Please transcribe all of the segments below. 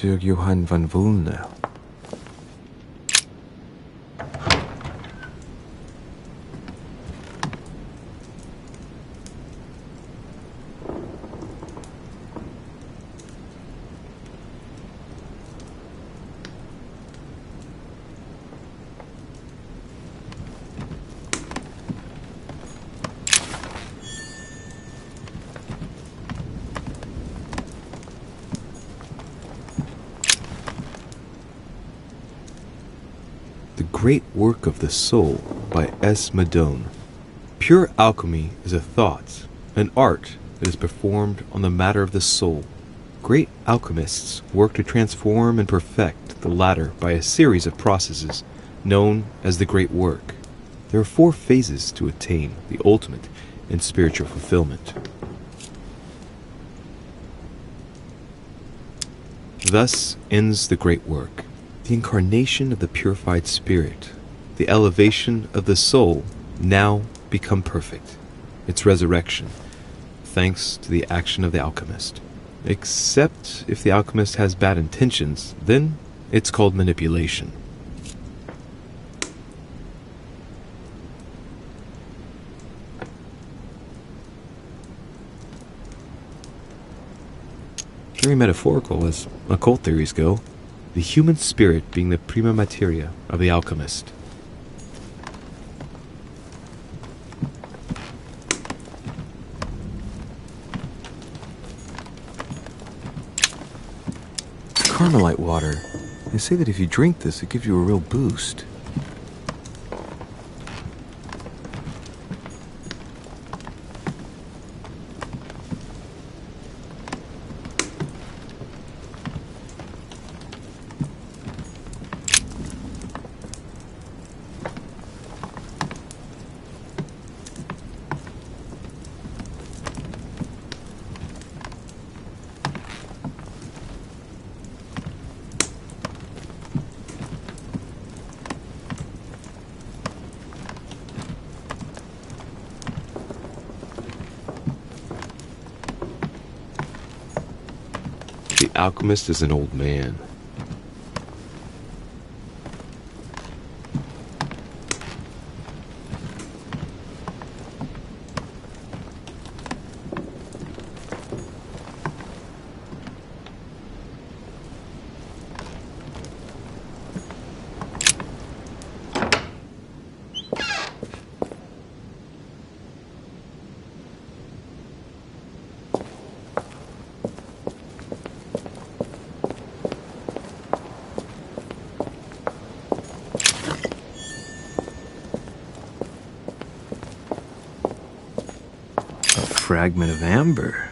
Monsieur Johann van Vulner. The Great Work of the Soul by S. Madone. Pure alchemy is a thought, an art that is performed on the matter of the soul. Great alchemists work to transform and perfect the latter by a series of processes known as the Great Work. There are 4 phases to attain the ultimate in spiritual fulfillment. Thus ends the Great Work. The incarnation of the purified spirit, the elevation of the soul, now become perfect. Its resurrection, thanks to the action of the alchemist. Except if the alchemist has bad intentions, then it's called manipulation. Very metaphorical as occult theories go. The human spirit being the prima materia of the alchemist. Carmelite water. They say that if you drink this, it gives you a real boost. The alchemist is an old man. Fragment of amber.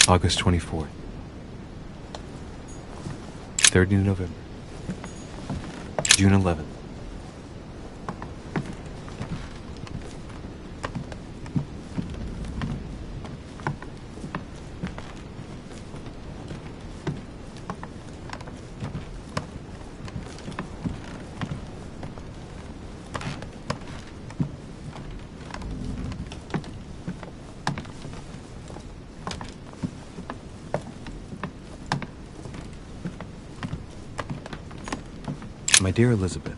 August 24th. 30 November. June 11th. My dear Elizabeth,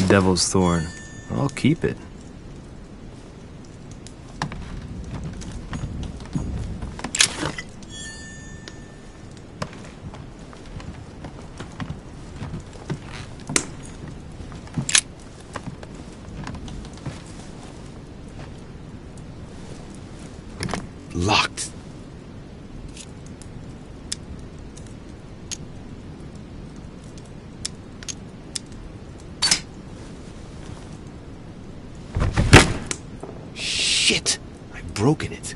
Devil's Thorn. I'll keep it. Locked. Shit! I've broken it.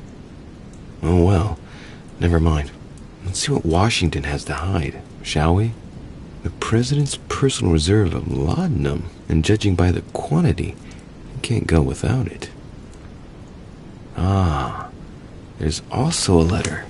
Oh well, never mind. Let's see what Washington has to hide, shall we? The president's personal reserve of laudanum, and judging by the quantity, you can't go without it. Ah, there's also a letter.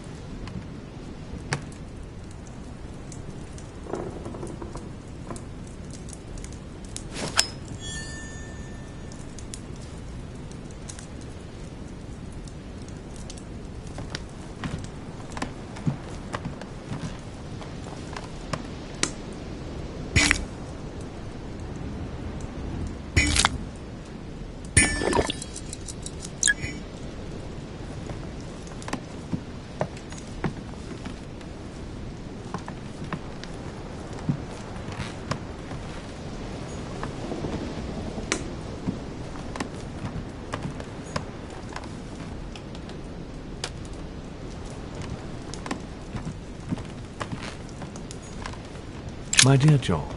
My dear John,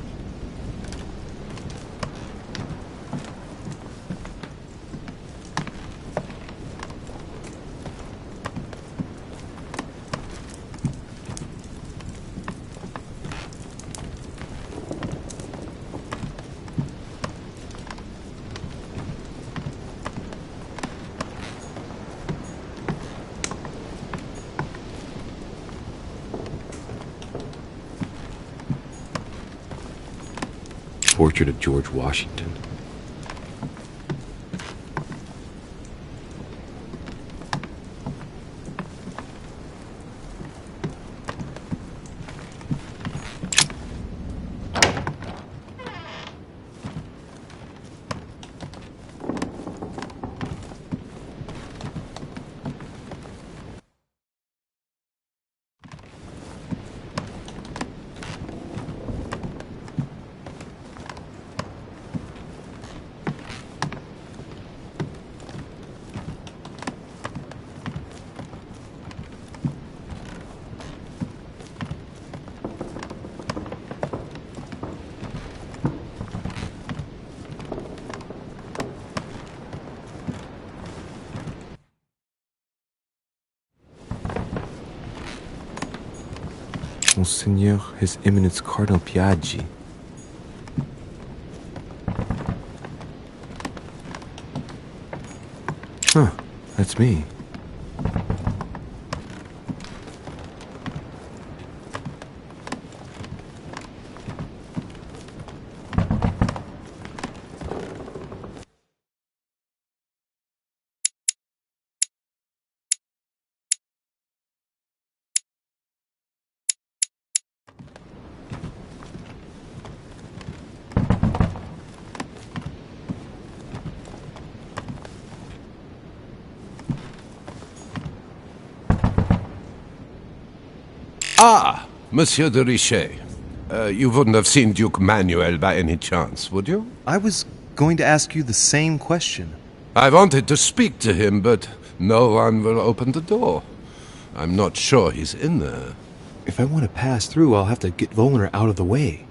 Portrait of George Washington. Monseigneur, His Eminence Cardinal Piaggi. Huh, that's me. Ah, Monsieur de Richet. You wouldn't have seen Duke Manuel by any chance, would you? I was going to ask you the same question. I wanted to speak to him, but no one will open the door. I'm not sure he's in there. If I want to pass through, I'll have to get Volner out of the way.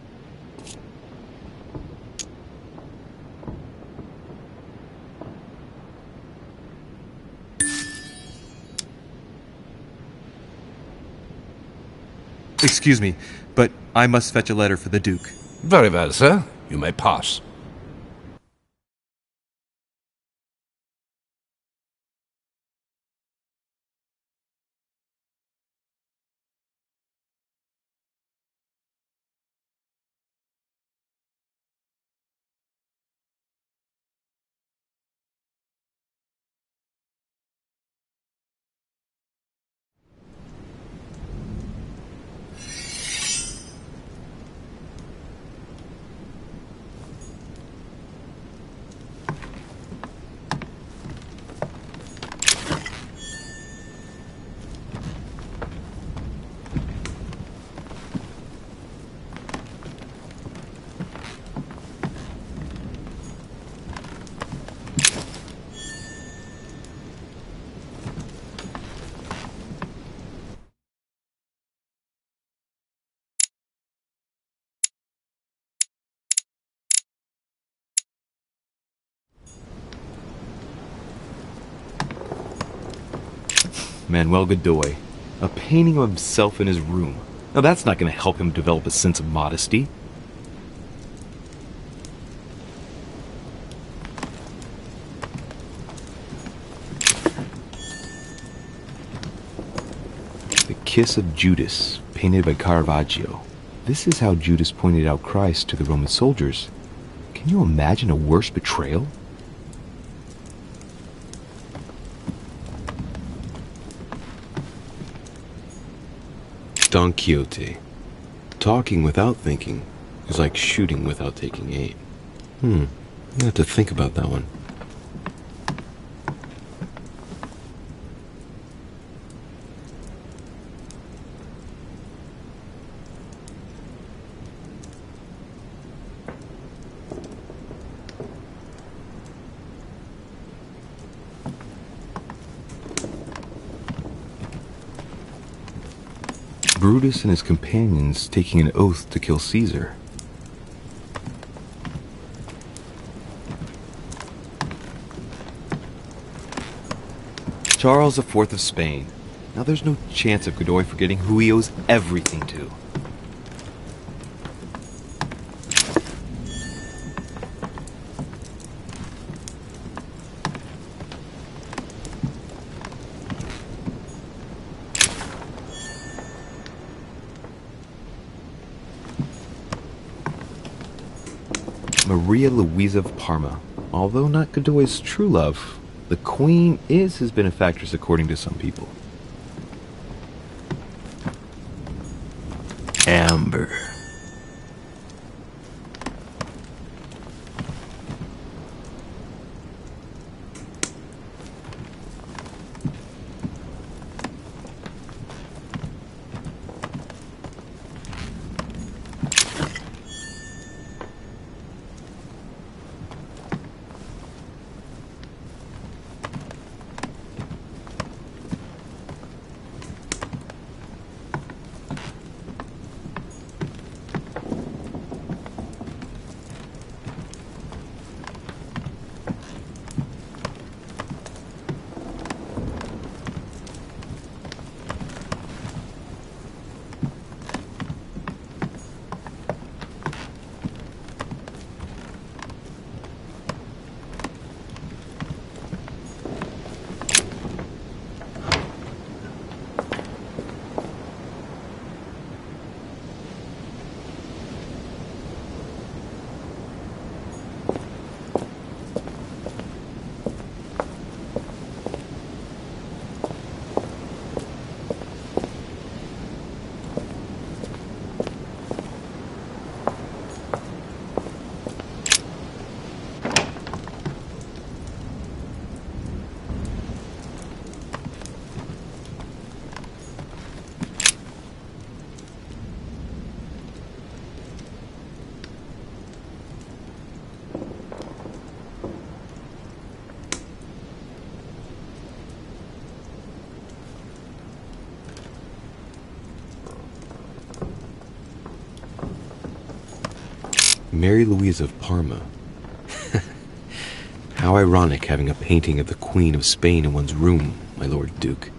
Excuse me, but I must fetch a letter for the Duke. Very well, sir. You may pass. Manuel Godoy, a painting of himself in his room. Now that's not going to help him develop a sense of modesty. The Kiss of Judas, painted by Caravaggio. This is how Judas pointed out Christ to the Roman soldiers. Can you imagine a worse betrayal? Don Quixote. Talking without thinking is like shooting without taking aim. I have to think about that one. Brutus and his companions taking an oath to kill Caesar. Charles IV of Spain. Now there's no chance of Godoy forgetting who he owes everything to. Maria Louisa of Parma. Although not Godoy's true love, the Queen is his benefactress according to some people. Amber. Mary Louise of Parma. How ironic having a painting of the Queen of Spain in one's room, my Lord Duke.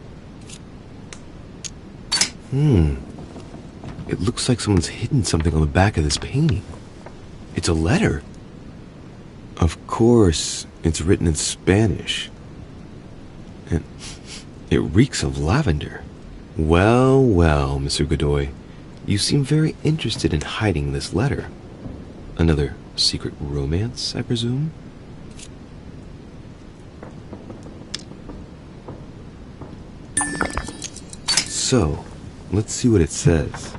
It looks like someone's hidden something on the back of this painting. It's a letter. Of course, it's written in Spanish. And it reeks of lavender. Well, well, Mr. Godoy, you seem very interested in hiding this letter. Another secret romance, I presume? So, let's see what it says.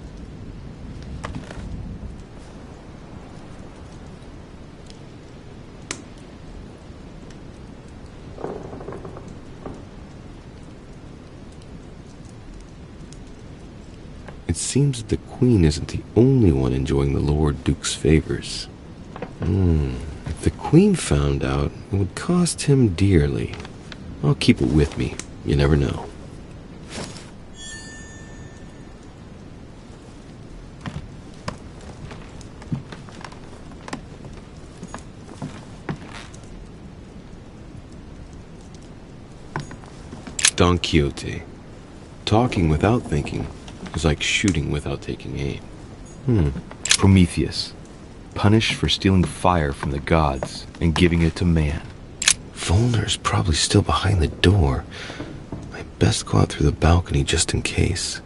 It seems that the Queen isn't the only one enjoying the Lord Duke's favors. If the Queen found out, it would cost him dearly. I'll keep it with me. You never know. Don Quixote. Talking without thinking is like shooting without taking aim. Prometheus, punished for stealing fire from the gods and giving it to man. Volner's probably still behind the door. I best go out through the balcony just in case.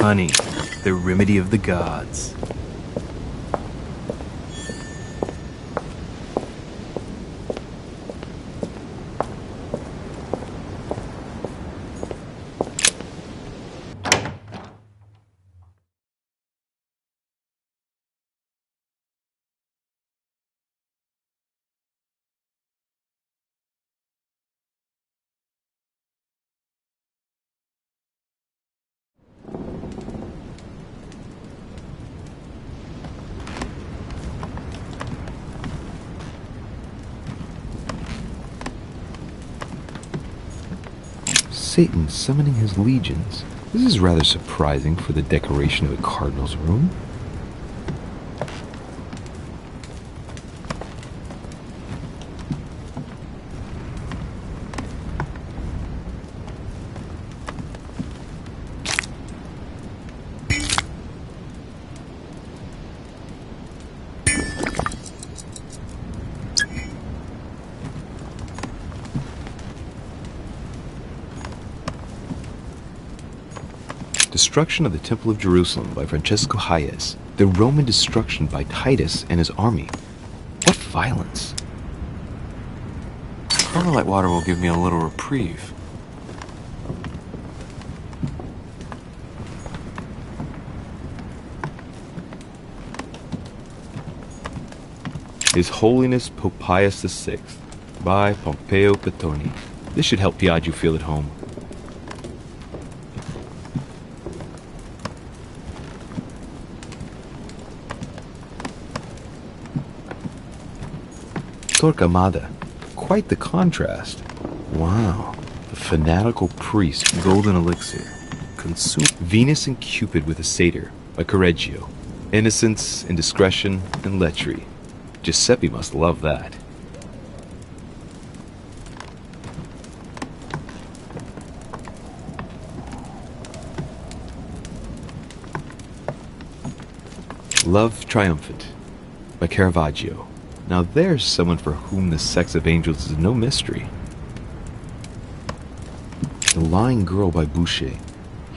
Honey, the remedy of the gods. Satan summoning his legions. This is rather surprising for the decoration of a cardinal's room. Destruction of the Temple of Jerusalem by Francesco Hayez. The Roman destruction by Titus and his army. What violence! Carmelite water will give me a little reprieve. His Holiness Pope Pius VI by Pompeo Catoni. This should help Piaggio feel at home. Torquemada. Quite the contrast. Wow. The fanatical priest. Golden elixir. Consume. Venus and Cupid with a satyr by Correggio. Innocence, indiscretion, and lechery. Giuseppe must love that. Love Triumphant by Caravaggio. Now there's someone for whom the sex of angels is no mystery. The Lying Girl by Boucher.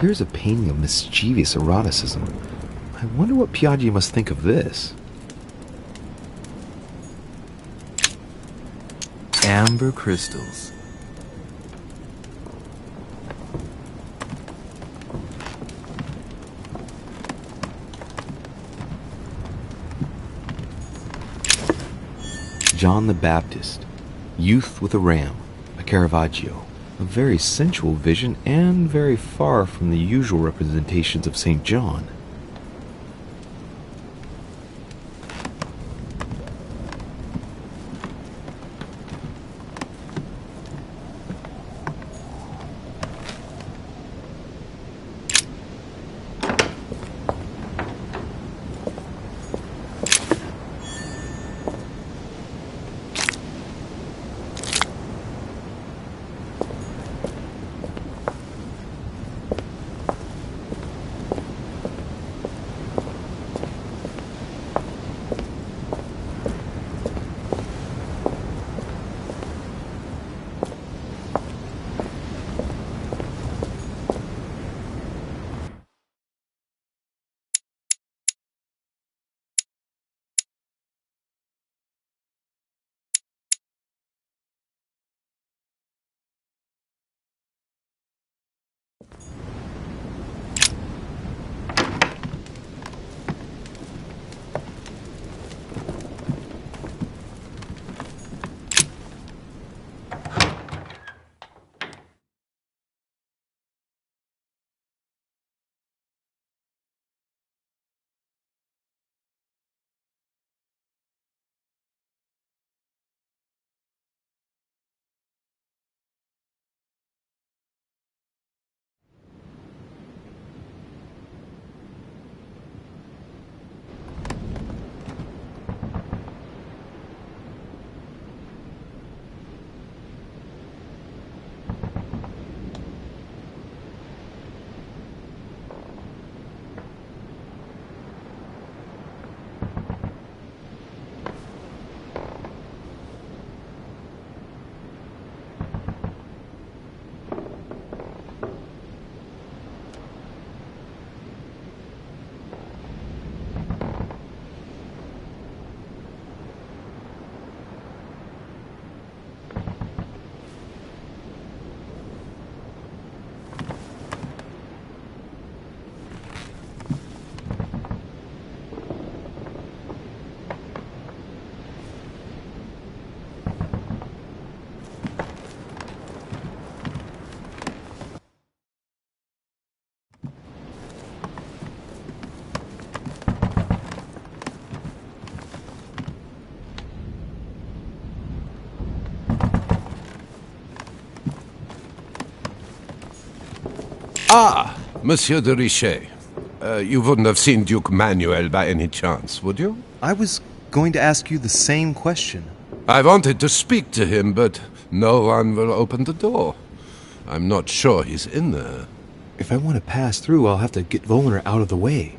Here's a painting of mischievous eroticism. I wonder what Piaggi must think of this. Amber crystals. John the Baptist, Youth with a Ram by Caravaggio. A very sensual vision and very far from the usual representations of St. John. Ah, Monsieur de Richet. You wouldn't have seen Duke Manuel by any chance, would you? I was going to ask you the same question. I wanted to speak to him, but no one will open the door. I'm not sure he's in there. If I want to pass through, I'll have to get Volner out of the way.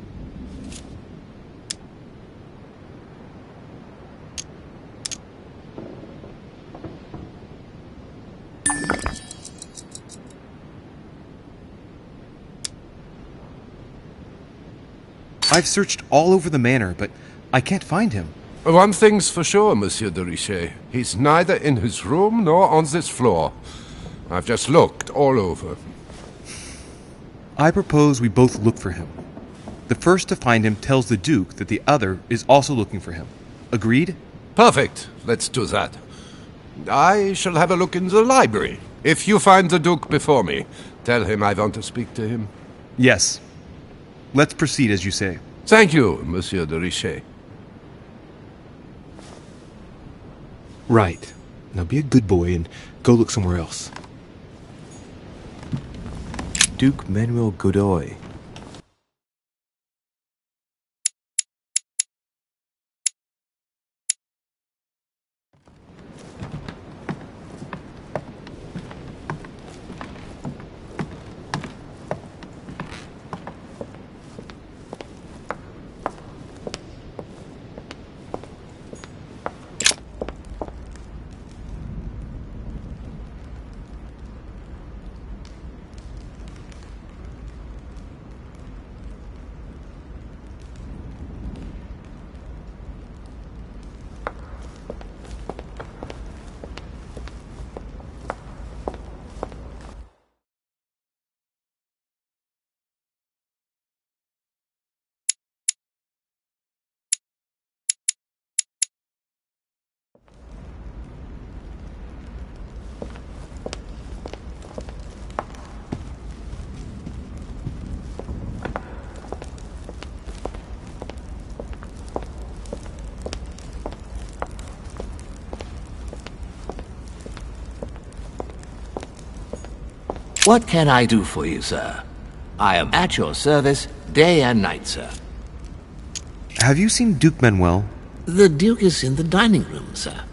I've searched all over the manor, but I can't find him. One thing's for sure, Monsieur de Richet. He's neither in his room nor on this floor. I've just looked all over. I propose we both look for him. The first to find him tells the Duke that the other is also looking for him. Agreed? Perfect. Let's do that. I shall have a look in the library. If you find the Duke before me, tell him I want to speak to him. Yes. Let's proceed as you say. Thank you, Monsieur de Richet. Right. Now be a good boy and go look somewhere else. Duke Manuel Godoy. What can I do for you, sir? I am at your service day and night, sir. Have you seen Duke Manuel? The Duke is in the dining room, sir.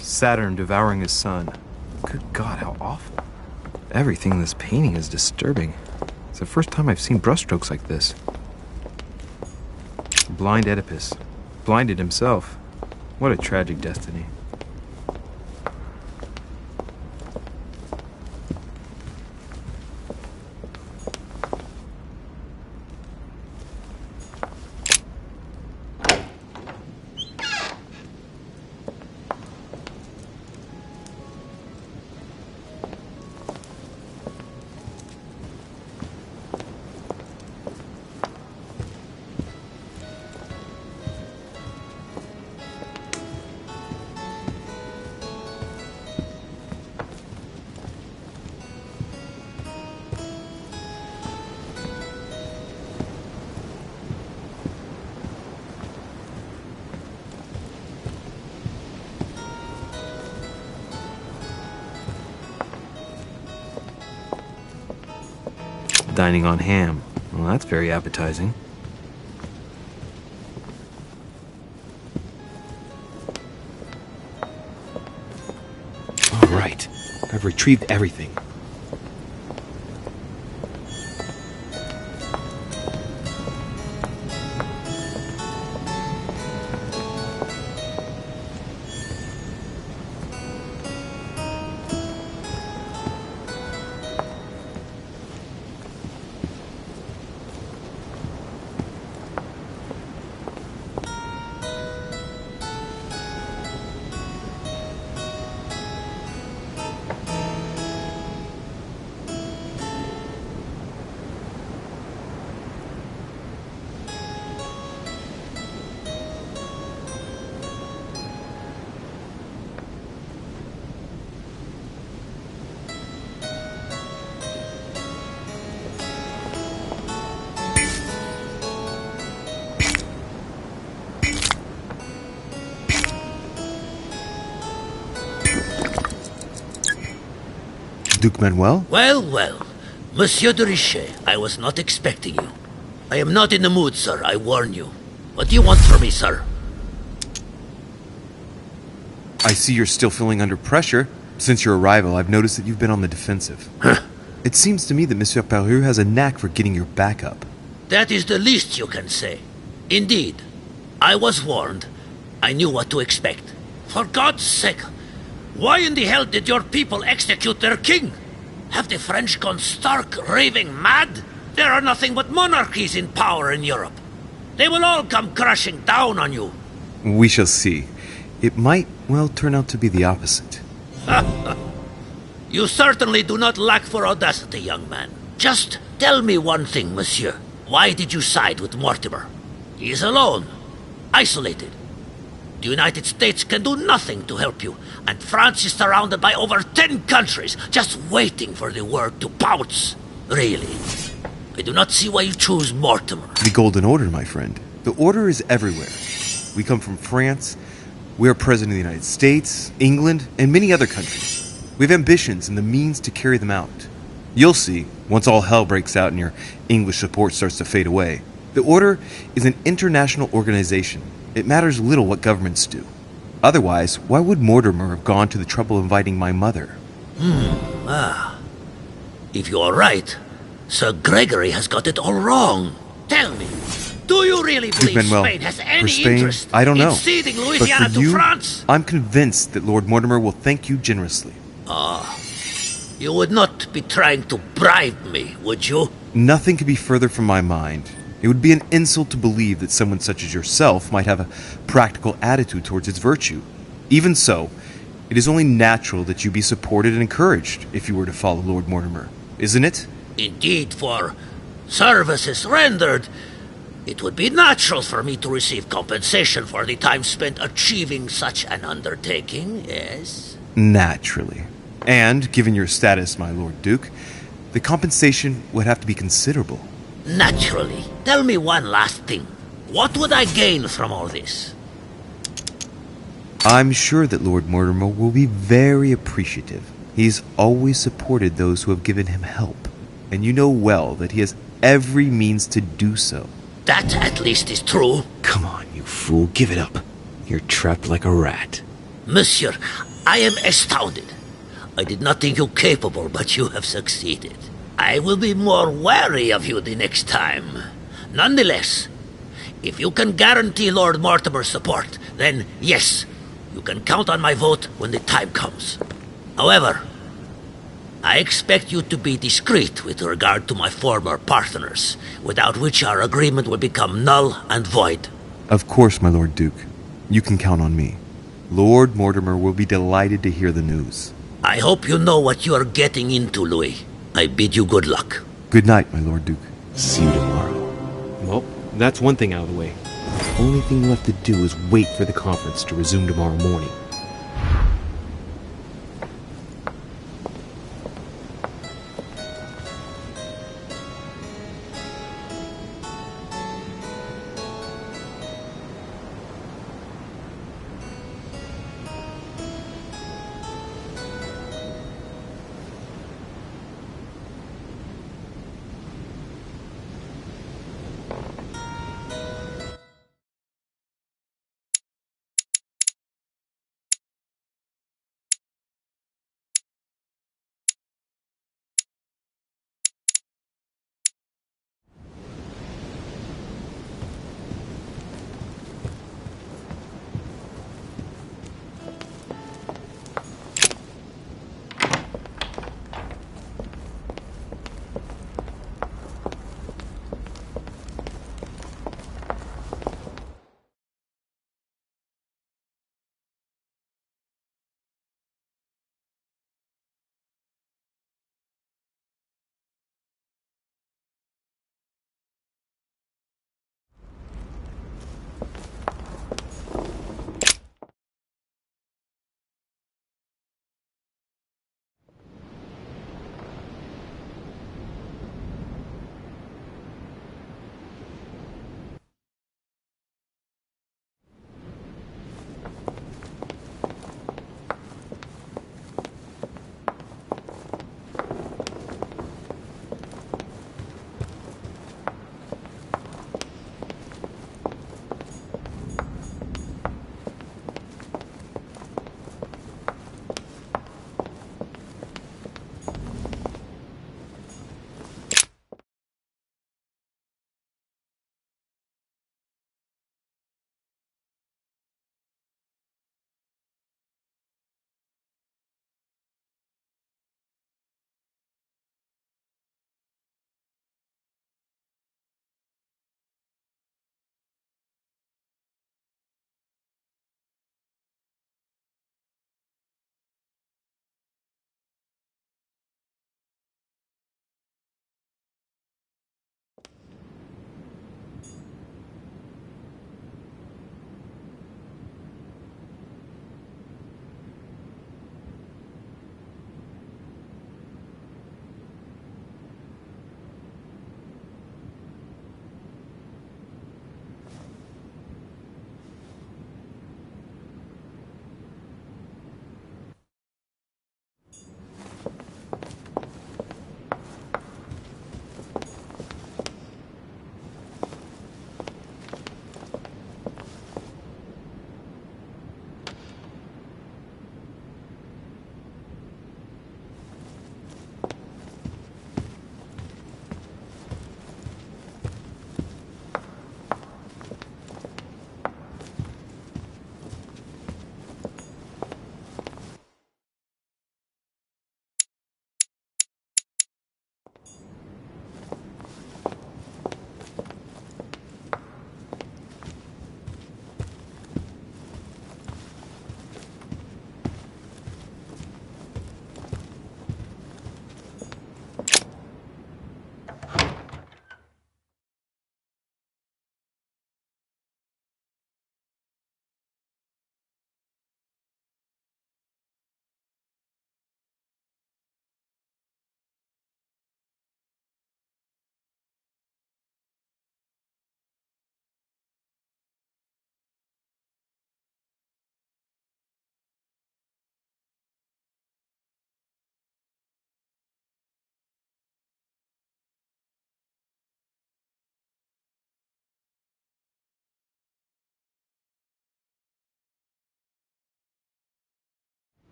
Saturn devouring his son. Good God, how awful. Everything in this painting is disturbing. It's the first time I've seen brushstrokes like this. Blind Oedipus. Blinded himself. What a tragic destiny. Dining on ham. Well, that's very appetizing. All right. I've retrieved everything. Duke Manuel? Well. Monsieur de Richet, I was not expecting you. I am not in the mood, sir, I warn you. What do you want from me, sir? I see you're still feeling under pressure. Since your arrival, I've noticed that you've been on the defensive. It seems to me that Monsieur Peru has a knack for getting your back up. That is the least you can say. Indeed, I was warned. I knew what to expect. For God's sake, why in the hell did your people execute their king? Have the French gone stark, raving mad? There are nothing but monarchies in power in Europe. They will all come crashing down on you. We shall see. It might, well, turn out to be the opposite. You certainly do not lack for audacity, young man. Just tell me one thing, monsieur. Why did you side with Mortimer? He is alone, isolated. The United States can do nothing to help you, and France is surrounded by over 10 countries, just waiting for the word to pounce. Really, I do not see why you choose Mortimer. The Golden Order, my friend. The Order is everywhere. We come from France. We are President of the United States, England, and many other countries. We have ambitions and the means to carry them out. You'll see, once all hell breaks out and your English support starts to fade away. The Order is an international organization. It matters little what governments do. Otherwise, why would Mortimer have gone to the trouble of inviting my mother? If you are right, Sir Gregory has got it all wrong. Tell me, do you really believe Manuel, Spain has for any Spain, interest I don't know. in ceding But Louisiana for to you, France? I'm convinced that Lord Mortimer will thank you generously. You would not be trying to bribe me, would you? Nothing could be further from my mind. It would be an insult to believe that someone such as yourself might have a practical attitude towards its virtue. Even so, it is only natural that you be supported and encouraged if you were to follow Lord Mortimer, isn't it? Indeed, for services rendered, it would be natural for me to receive compensation for the time spent achieving such an undertaking, yes? Naturally. And, given your status, my Lord Duke, the compensation would have to be considerable. Naturally. Tell me one last thing. What would I gain from all this? I'm sure that Lord Mortimer will be very appreciative. He's always supported those who have given him help, and you know well that he has every means to do so. That at least is true. Come on, you fool, give it up. You're trapped like a rat. Monsieur, I am astounded. I did not think you capable, but you have succeeded. I will be more wary of you the next time. Nonetheless, if you can guarantee Lord Mortimer's support, then yes, you can count on my vote when the time comes. However, I expect you to be discreet with regard to my former partners, without which our agreement will become null and void. Of course, my Lord Duke. You can count on me. Lord Mortimer will be delighted to hear the news. I hope you know what you are getting into, Louis. I bid you good luck. Good night, my Lord Duke. See you tomorrow. Well, that's one thing out of the way. The only thing left to do is wait for the conference to resume tomorrow morning.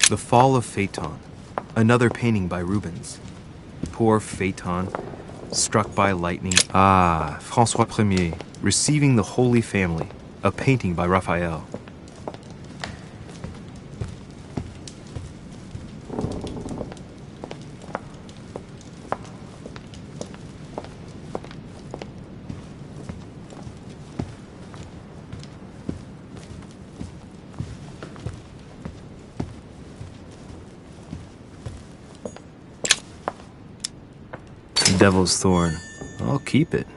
The Fall of Phaeton, another painting by Rubens. Poor Phaeton, struck by lightning. Ah, François Ier, Receiving the Holy Family, a painting by Raphael. Devil's Thorn. I'll keep it.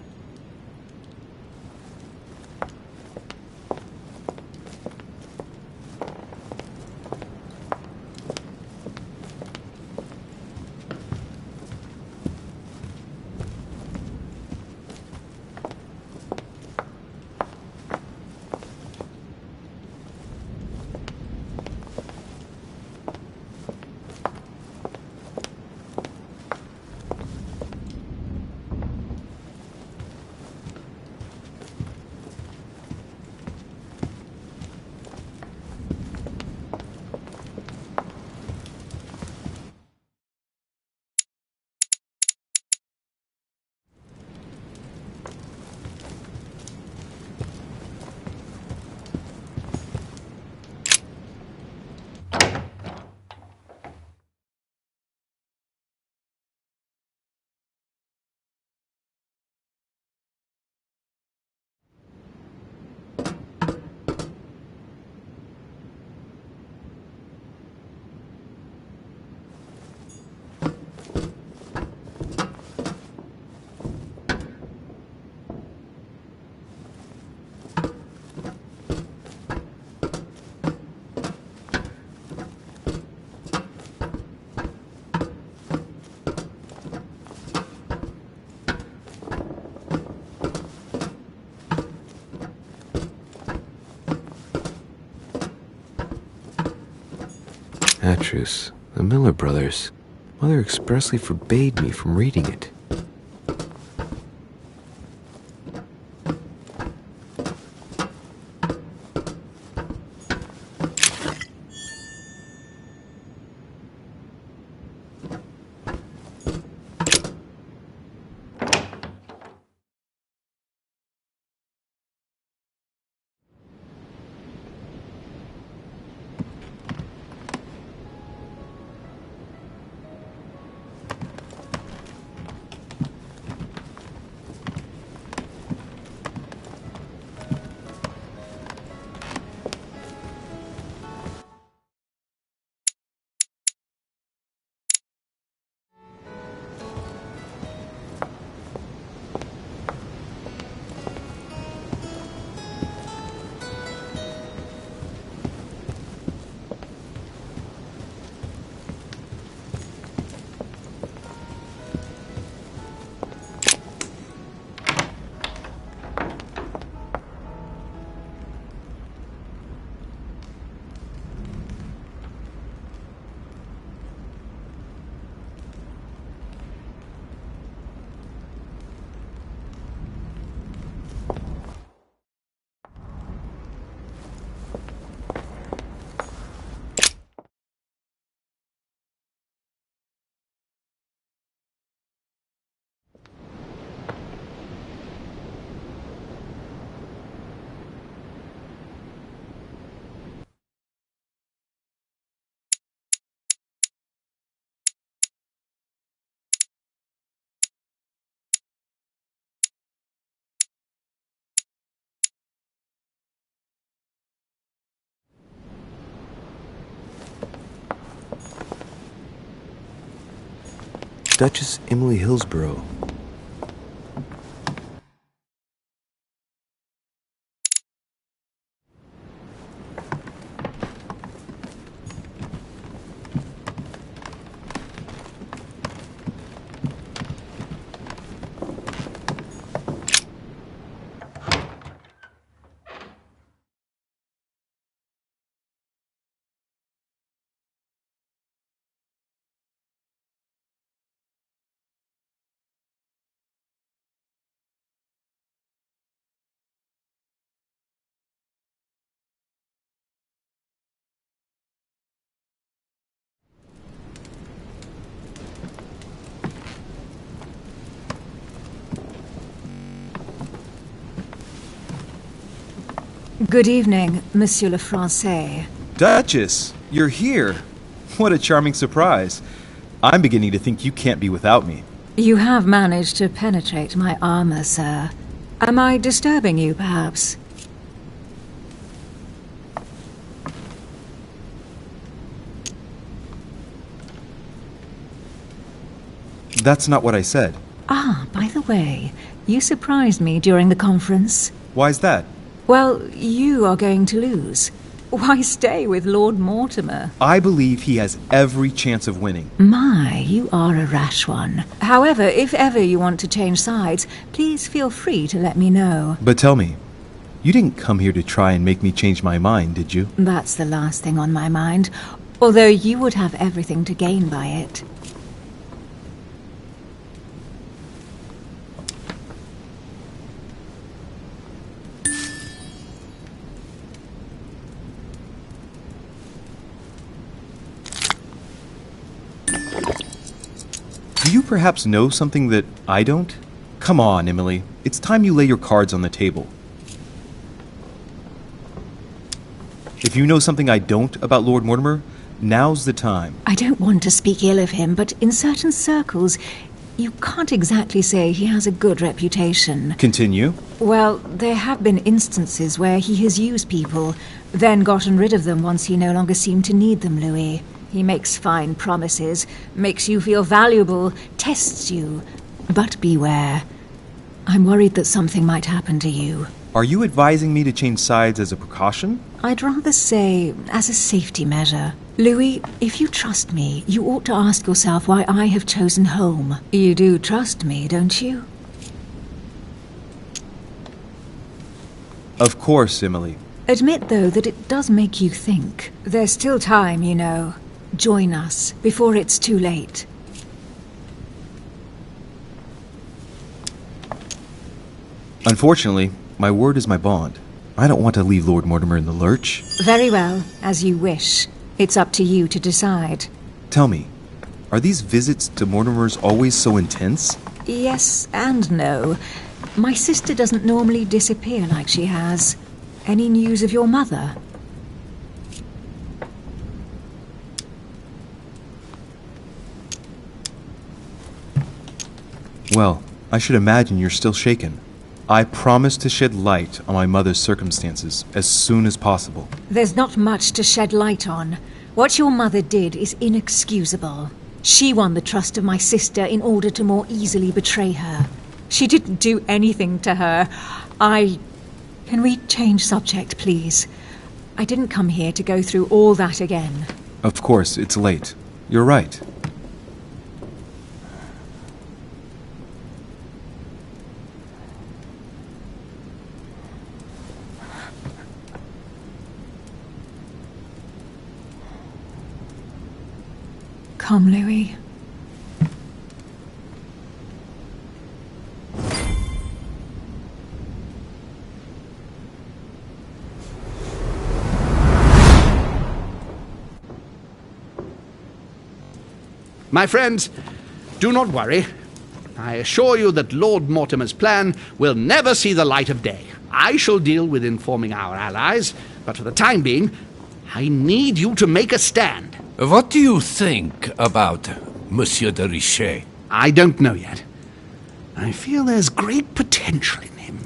Atrus, the Miller brothers. Mother expressly forbade me from reading it. Duchess Emily Hillsborough. Good evening, Monsieur le Français. Duchess, you're here. What a charming surprise. I'm beginning to think you can't be without me. You have managed to penetrate my armor, sir. Am I disturbing you, perhaps? That's not what I said. Ah, by the way, you surprised me during the conference. Why's that? Well, you are going to lose. Why stay with Lord Mortimer? I believe he has every chance of winning. My, you are a rash one. However, if ever you want to change sides, please feel free to let me know. But tell me, you didn't come here to try and make me change my mind, did you? That's the last thing on my mind, although you would have everything to gain by it. Do you perhaps know something that I don't? Come on, Emily. It's time you lay your cards on the table. If you know something I don't about Lord Mortimer, now's the time. I don't want to speak ill of him, but in certain circles, you can't exactly say he has a good reputation. Continue. Well, there have been instances where he has used people, then gotten rid of them once he no longer seemed to need them, Louis. He makes fine promises, makes you feel valuable, tests you. But beware. I'm worried that something might happen to you. Are you advising me to change sides as a precaution? I'd rather say as a safety measure. Louis, if you trust me, you ought to ask yourself why I have chosen home. You do trust me, don't you? Of course, Emily. Admit, though, that it does make you think. There's still time, you know. Join us before it's too late. Unfortunately, my word is my bond. I don't want to leave Lord Mortimer in the lurch. Very well, as you wish. It's up to you to decide. Tell me, are these visits to Mortimer's always so intense? Yes and no. My sister doesn't normally disappear like she has. Any news of your mother? Well, I should imagine you're still shaken. I promise to shed light on my mother's circumstances as soon as possible. There's not much to shed light on. What your mother did is inexcusable. She won the trust of my sister in order to more easily betray her. She didn't do anything to her. Can we change subject, please? I didn't come here to go through all that again. Of course, it's late. You're right. Come, Louis. My friends, do not worry. I assure you that Lord Mortimer's plan will never see the light of day. I shall deal with informing our allies, but for the time being, I need you to make a stand. What do you think about Monsieur de Richet? I don't know yet. I feel there's great potential in him.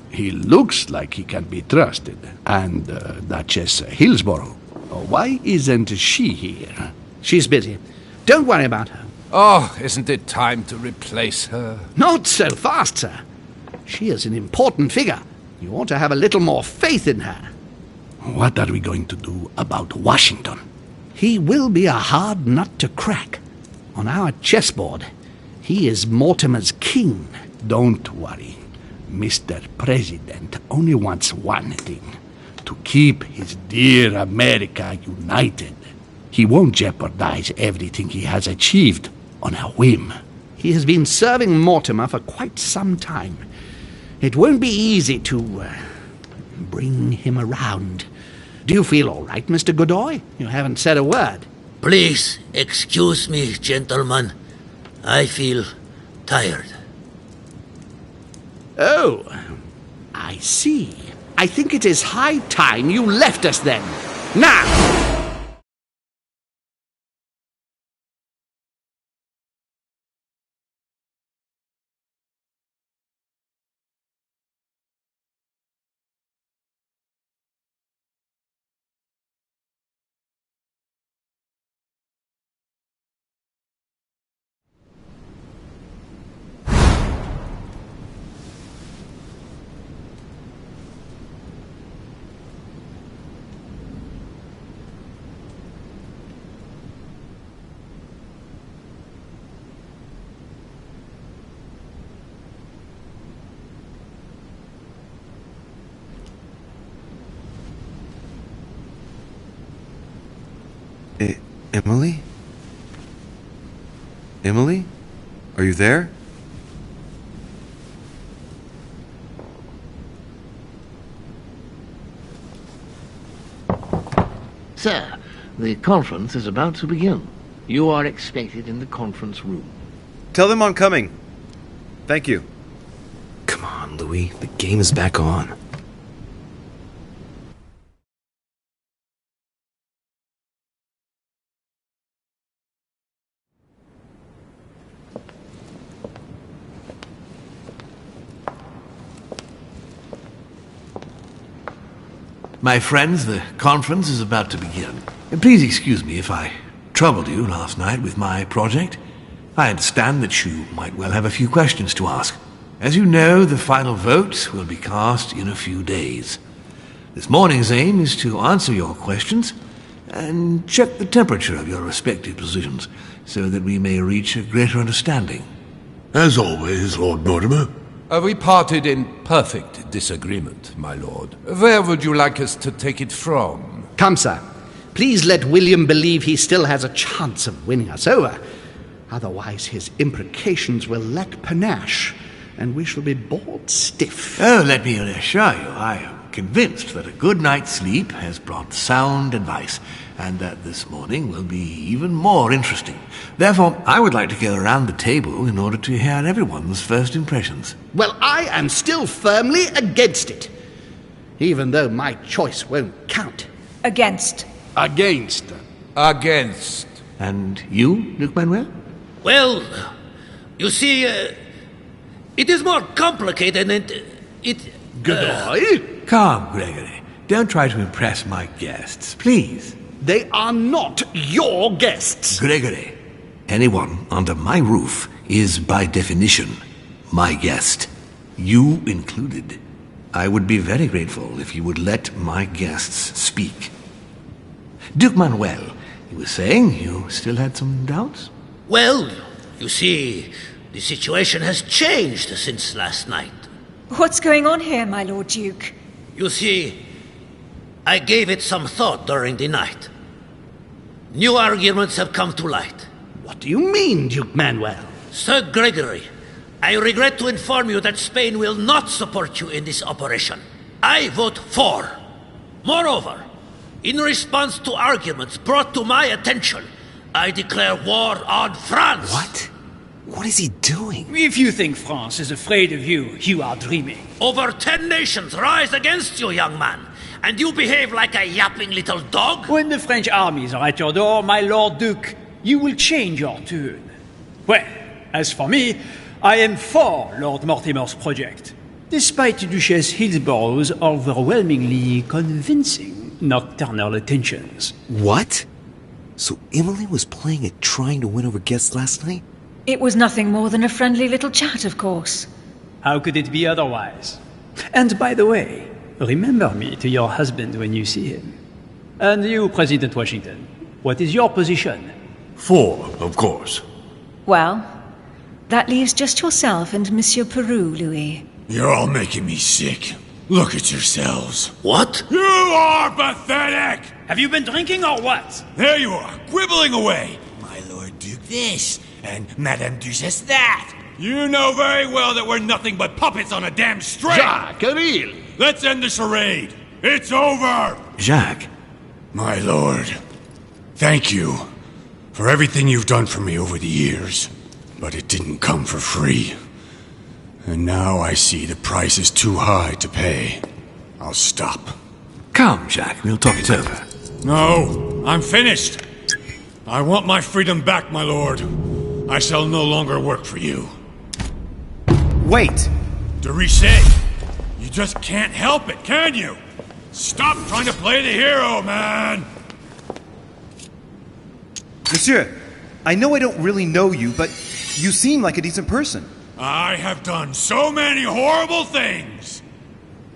He looks like he can be trusted. And Duchess Hillsborough, why isn't she here? She's busy. Don't worry about her. Oh, isn't it time to replace her? Not so fast, sir. She is an important figure. You ought to have a little more faith in her. What are we going to do about Washington? He will be a hard nut to crack. On our chessboard, he is Mortimer's king. Don't worry. Mr. President only wants one thing: to keep his dear America united. He won't jeopardize everything he has achieved on a whim. He has been serving Mortimer for quite some time. It won't be easy to bring him around. Do you feel all right, Mr. Godoy? You haven't said a word. Please excuse me, gentlemen. I feel tired. Oh, I see. I think it is high time you left us then. Now! Emily? Emily? Are you there? Sir, the conference is about to begin. You are expected in the conference room. Tell them I'm coming. Thank you. Come on, Louis. The game is back on. My friends, the conference is about to begin. Please excuse me if I troubled you last night with my project. I understand that you might well have a few questions to ask. As you know, the final vote will be cast in a few days. This morning's aim is to answer your questions and check the temperature of your respective positions so that we may reach a greater understanding. As always, Lord Mortimer. We parted in perfect disagreement, my lord. Where would you like us to take it from? Come, sir. Please let William believe he still has a chance of winning us over. Otherwise, his imprecations will lack panache, and we shall be bored stiff. Oh, let me reassure you, I am convinced that a good night's sleep has brought sound advice, and that this morning will be even more interesting. Therefore, I would like to go around the table in order to hear everyone's first impressions. Well, I am still firmly against it, even though my choice won't count. Against. Against. Against. And you, Duke Manuel? Well, you see, it is more complicated and it... Goodbye? Calm, Gregory. Don't try to impress my guests, please. They are not your guests. Gregory, anyone under my roof is by definition my guest. You included. I would be very grateful if you would let my guests speak. Duke Manuel, you were saying you still had some doubts? Well, you see, the situation has changed since last night. What's going on here, my Lord Duke? You see, I gave it some thought during the night. New arguments have come to light. What do you mean, Duke Manuel? Sir Gregory, I regret to inform you that Spain will not support you in this operation. I vote for. Moreover, in response to arguments brought to my attention, I declare war on France. What? What is he doing? If you think France is afraid of you, you are dreaming. Over 10 nations rise against you, young man, and you behave like a yapping little dog? When the French armies are at your door, my Lord Duke, you will change your tune. Well, as for me, I am for Lord Mortimer's project, despite Duchess Hillsborough's overwhelmingly convincing nocturnal attentions. What? So Emily was playing at trying to win over guests last night? It was nothing more than a friendly little chat, of course. How could it be otherwise? And by the way, remember me to your husband when you see him. And you, President Washington, what is your position? For, of course. Well, that leaves just yourself and Monsieur Peru, Louis. You're all making me sick. Look at yourselves. What? You are pathetic! Have you been drinking or what? There you are, quibbling away. My Lord Duke this, and Madame Duchess that. You know very well that we're nothing but puppets on a damn string. Jacques, really? Let's end the charade. It's over. Jacques. My lord, thank you for everything you've done for me over the years. But it didn't come for free. And now I see the price is too high to pay. I'll stop. Come, Jack, we'll talk it over. No, I'm finished. I want my freedom back, my lord. I shall no longer work for you. Wait! De Richet, you just can't help it, can you? Stop trying to play the hero, man! Monsieur, I know I don't really know you, but you seem like a decent person. I have done so many horrible things!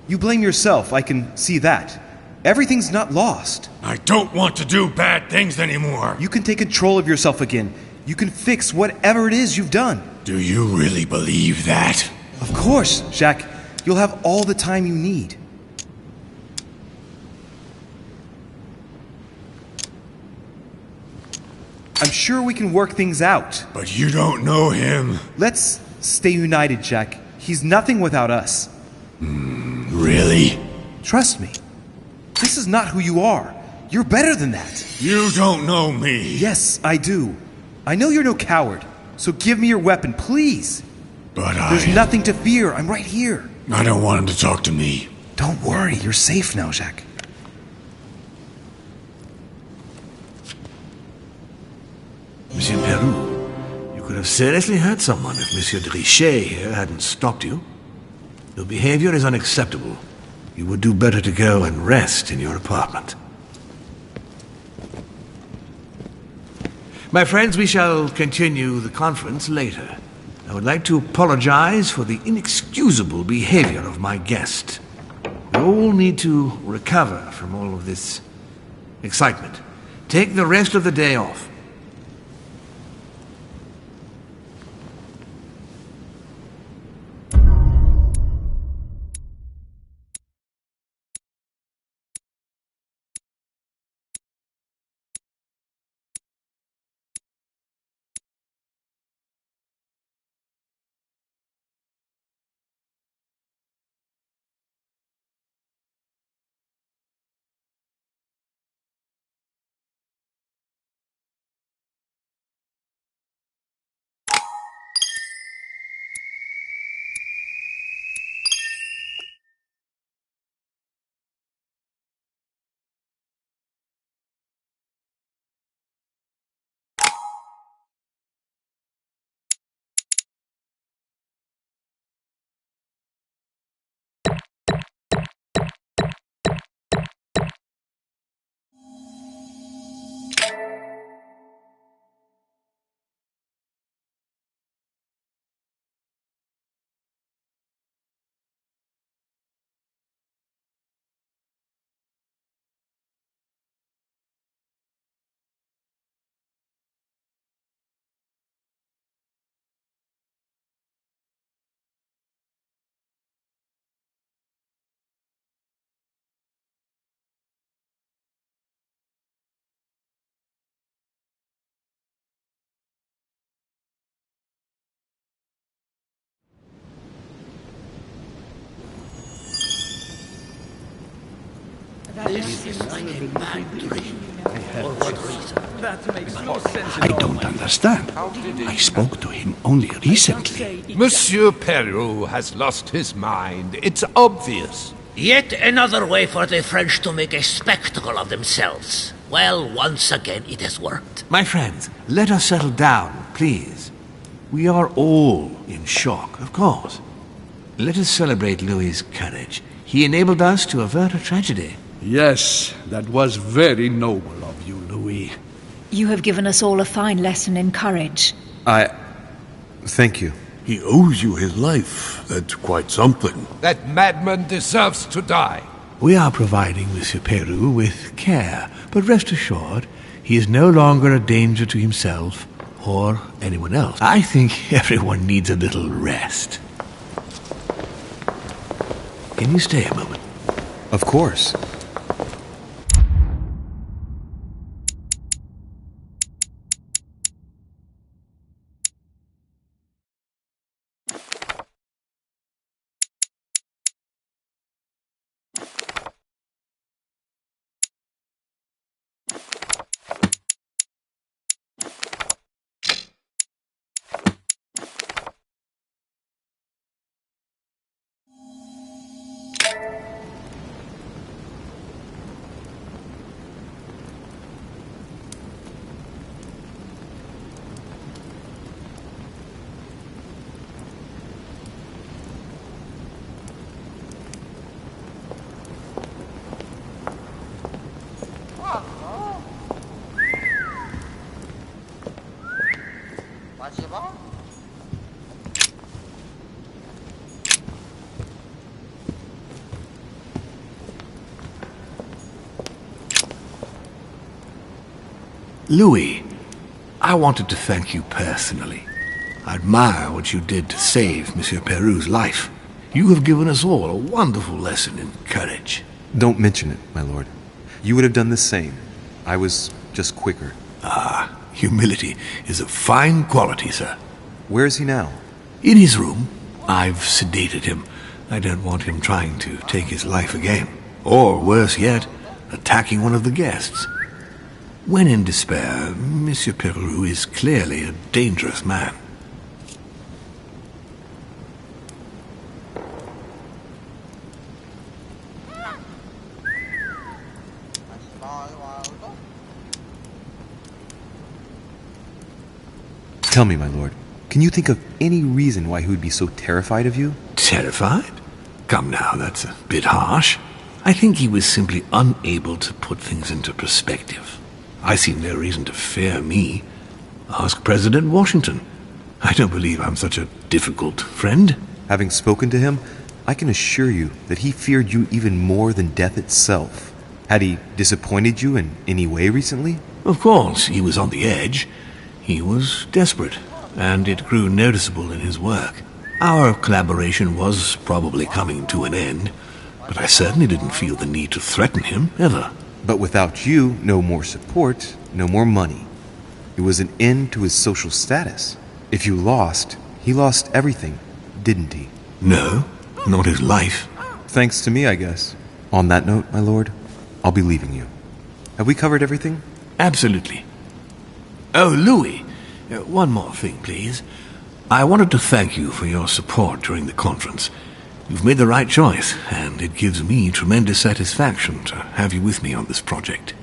You blame yourself, I can see that. Everything's not lost. I don't want to do bad things anymore. You can take control of yourself again. You can fix whatever it is you've done. Do you really believe that? Of course, Jacques. You'll have all the time you need. I'm sure we can work things out. But you don't know him. Let's stay united, Jacques. He's nothing without us. Really? Trust me. This is not who you are. You're better than that. You don't know me. Yes, I do. I know you're no coward, so give me your weapon, please. But There's nothing to fear. I'm right here. I don't want him to talk to me. Don't worry. You're safe now, Jacques. Monsieur Peru, you could have seriously hurt someone if Monsieur de Richet here hadn't stopped you. Your behavior is unacceptable. You would do better to go and rest in your apartment. My friends, we shall continue the conference later. I would like to apologize for the inexcusable behavior of my guest. We all need to recover from all of this excitement. Take the rest of the day off. This is like a bad dream. For what reason? That makes no sense I don't understand. I spoke to him only recently. Monsieur Peru has lost his mind. It's obvious. Yet another way for the French to make a spectacle of themselves. Well, once again it has worked. My friends, let us settle down, please. We are all in shock, of course. Let us celebrate Louis's courage. He enabled us to avert a tragedy. Yes, that was very noble of you, Louis. You have given us all a fine lesson in courage. Thank you. He owes you his life. That's quite something. That madman deserves to die. We are providing Monsieur Peru with care, but rest assured, he is no longer a danger to himself or anyone else. I think everyone needs a little rest. Can you stay a moment? Of course. Louis, I wanted to thank you personally. I admire what you did to save Monsieur Peru's life. You have given us all a wonderful lesson in courage. Don't mention it, my lord. You would have done the same. I was just quicker. Ah, humility is a fine quality, sir. Where is he now? In his room. I've sedated him. I don't want him trying to take his life again. Or, worse yet, attacking one of the guests. When in despair, Monsieur Peru is clearly a dangerous man. Tell me, my lord, can you think of any reason why he would be so terrified of you? Terrified? Come now, that's a bit harsh. I think he was simply unable to put things into perspective. I see no reason to fear me. Ask President Washington. I don't believe I'm such a difficult friend. Having spoken to him, I can assure you that he feared you even more than death itself. Had he disappointed you in any way recently? Of course, he was on the edge. He was desperate, and it grew noticeable in his work. Our collaboration was probably coming to an end, but I certainly didn't feel the need to threaten him, ever. But without you, no more support, no more money. It was an end to his social status. If you lost, he lost everything, didn't he? No, not his life. Thanks to me, I guess. On that note, my lord, I'll be leaving you. Have we covered everything? Absolutely. Oh, Louis, one more thing, please. I wanted to thank you for your support during the conference. You've made the right choice, and it gives me tremendous satisfaction to have you with me on this project.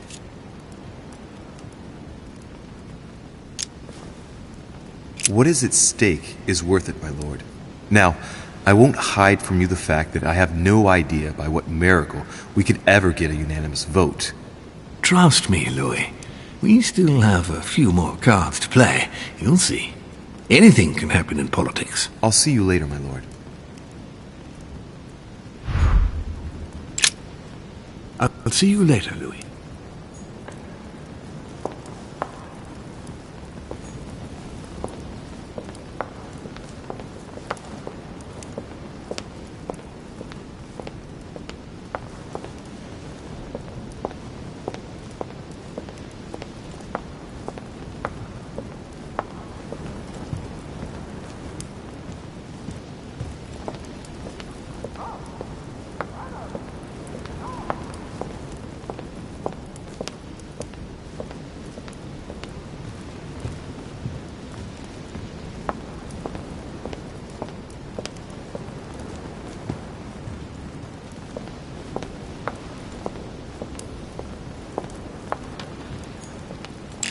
What is at stake is worth it, my lord. Now, I won't hide from you the fact that I have no idea by what miracle we could ever get a unanimous vote. Trust me, Louis. We still have a few more cards to play. You'll see. Anything can happen in politics. I'll see you later, my lord. I'll see you later, Louis.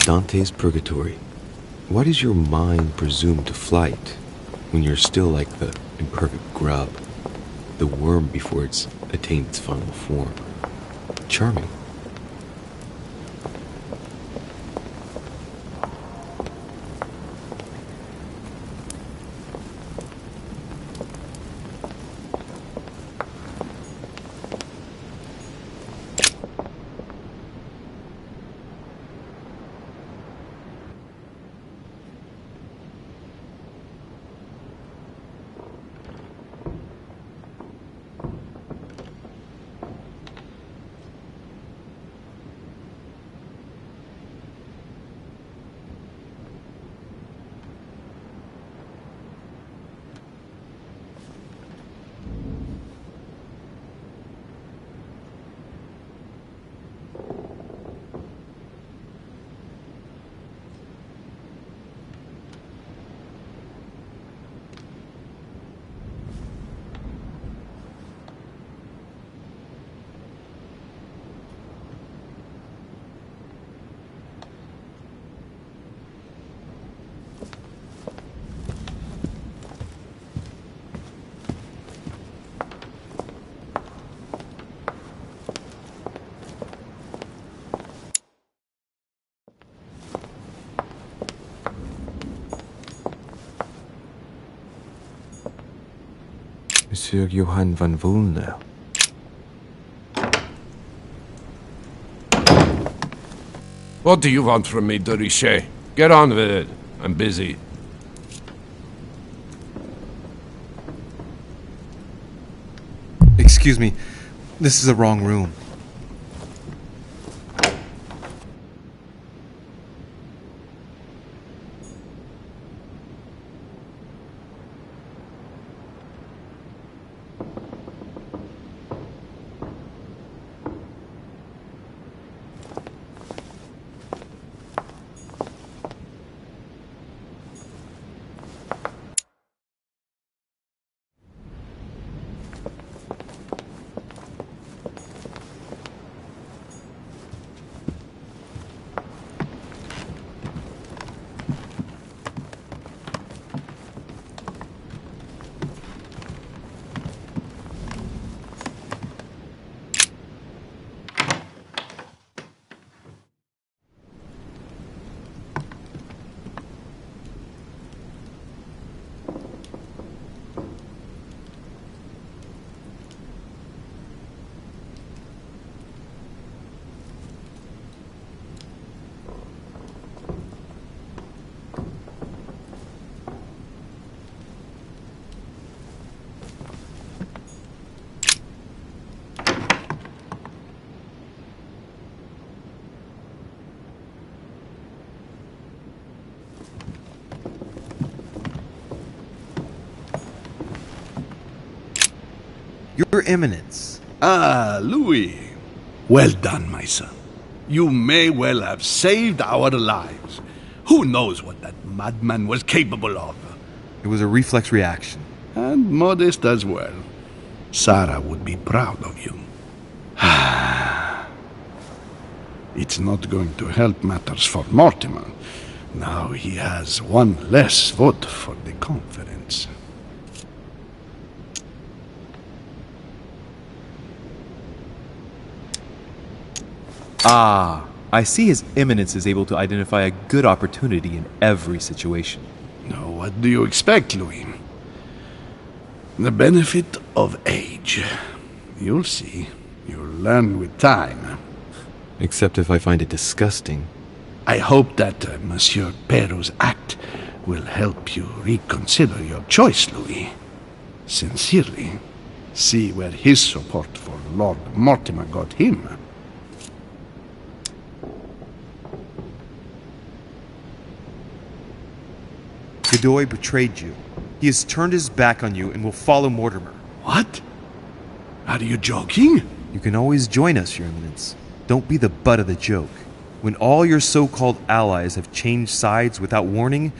Dante's Purgatory. Why does your mind presume to flight when you're still like the imperfect grub, the worm before it's attained its final form? Charming. Monsieur Johann van Vulner. What do you want from me, de Richet? Get on with it. I'm busy. Excuse me. This is the wrong room. Your Eminence. Ah, Louis. Well done, my son. You may well have saved our lives. Who knows what that madman was capable of? It was a reflex reaction. And modest as well. Sarah would be proud of you. It's not going to help matters for Mortimer. Now he has one less vote for the conference. Ah, I see His Eminence is able to identify a good opportunity in every situation. Now, what do you expect, Louis? The benefit of age. You'll see. You'll learn with time. Except if I find it disgusting. I hope that Monsieur Perrault's act will help you reconsider your choice, Louis. Sincerely. See where his support for Lord Mortimer got him. Godoy betrayed you. He has turned his back on you and will follow Mortimer. What? Are you joking? You can always join us, Your Eminence. Don't be the butt of the joke. When all your so-called allies have changed sides without warning,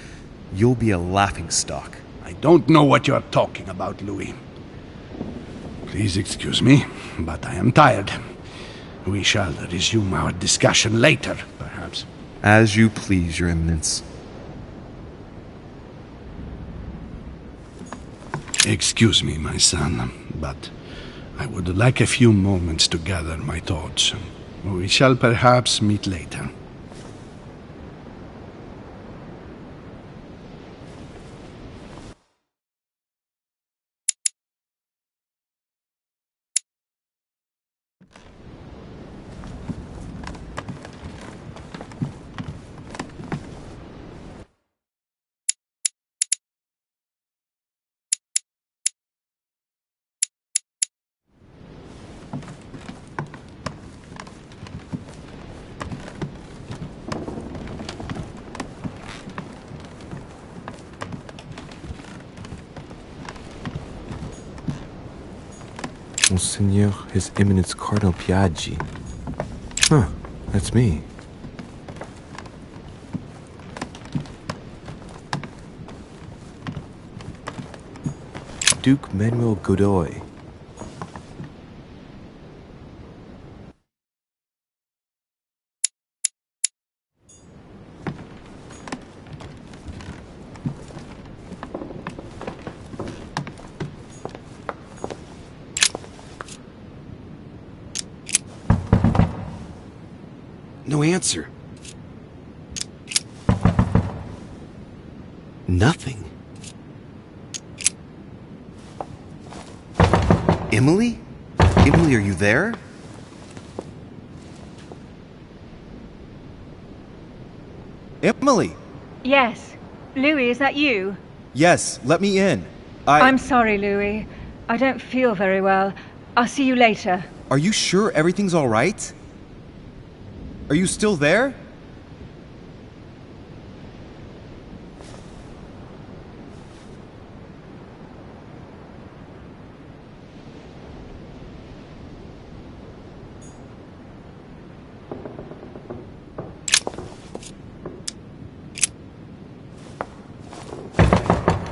you'll be a laughingstock. I don't know what you're talking about, Louis. Please excuse me, but I am tired. We shall resume our discussion later, perhaps. As you please, Your Eminence. Excuse me, my son, but I would like a few moments to gather my thoughts. We shall perhaps meet later. Monseigneur, His Eminence Cardinal Piaggi. Huh, that's me. Duke Manuel Godoy. No answer. Nothing. Emily? Emily, are you there? Emily! Yes. Louis, is that you? Yes, let me in. I'm sorry, Louis. I don't feel very well. I'll see you later. Are you sure everything's all right? Are you still there?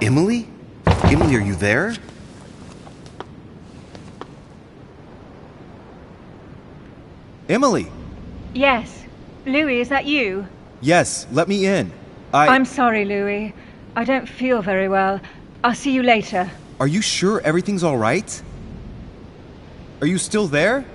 Emily? Emily, are you there? Emily! Yes. Louis, is that you? Yes, let me in. I'm sorry, Louis. I don't feel very well. I'll see you later. Are you sure everything's all right? Are you still there?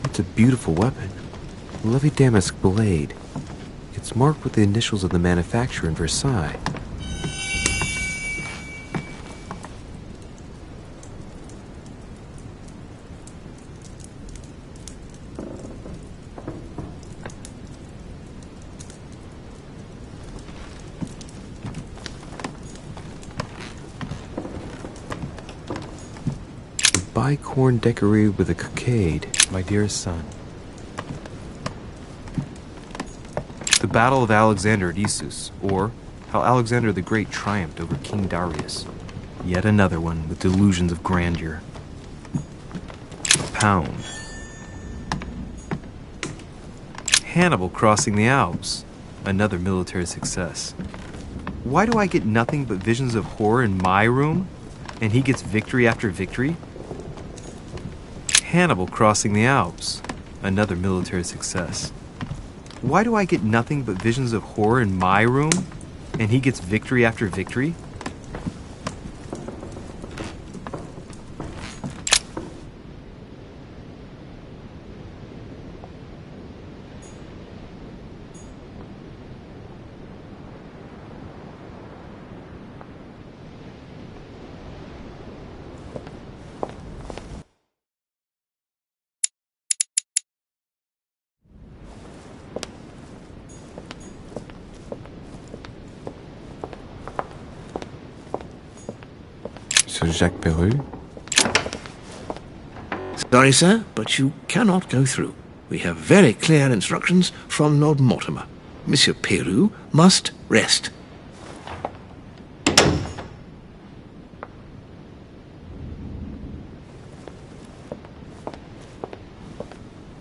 It's a beautiful weapon. A lovely damask blade. It's marked with the initials of the manufacturer in Versailles. Bicorn decorated with a cockade. My dearest son. The Battle of Alexander at Issus, or how Alexander the Great triumphed over King Darius. Yet another one with delusions of grandeur. A pound. Hannibal crossing the Alps. Another military success. Why do I get nothing but visions of horror in my room, and he gets victory after victory? Hannibal crossing the Alps. Another military success. Why do I get nothing but visions of horror in my room, and he gets victory after victory? Sir Jacques Peru? Sorry, sir, but you cannot go through. We have very clear instructions from Lord Mortimer. Monsieur Peru must rest.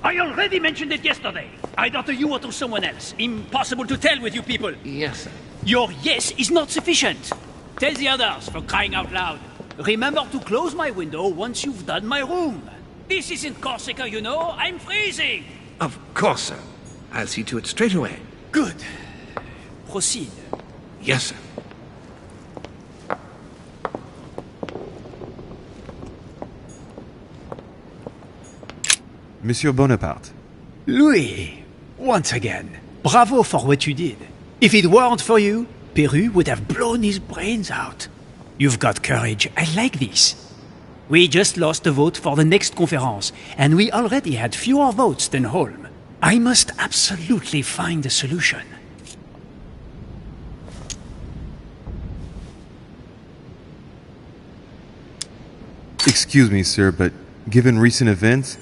I already mentioned it yesterday. Either to you or to someone else. Impossible to tell with you people. Yes, sir. Your yes is not sufficient. Tell the others, for crying out loud. Remember to close my window once you've done my room. This isn't Corsica, you know. I'm freezing. Of course, sir. I'll see to it straight away. Good. Proceed. Yes, sir. Monsieur Bonaparte. Louis, once again, bravo for what you did. If it weren't for you, Peru would have blown his brains out. You've got courage. I like this. We just lost a vote for the next conference, and we already had fewer votes than Holm. I must absolutely find a solution. Excuse me, sir, but given recent events,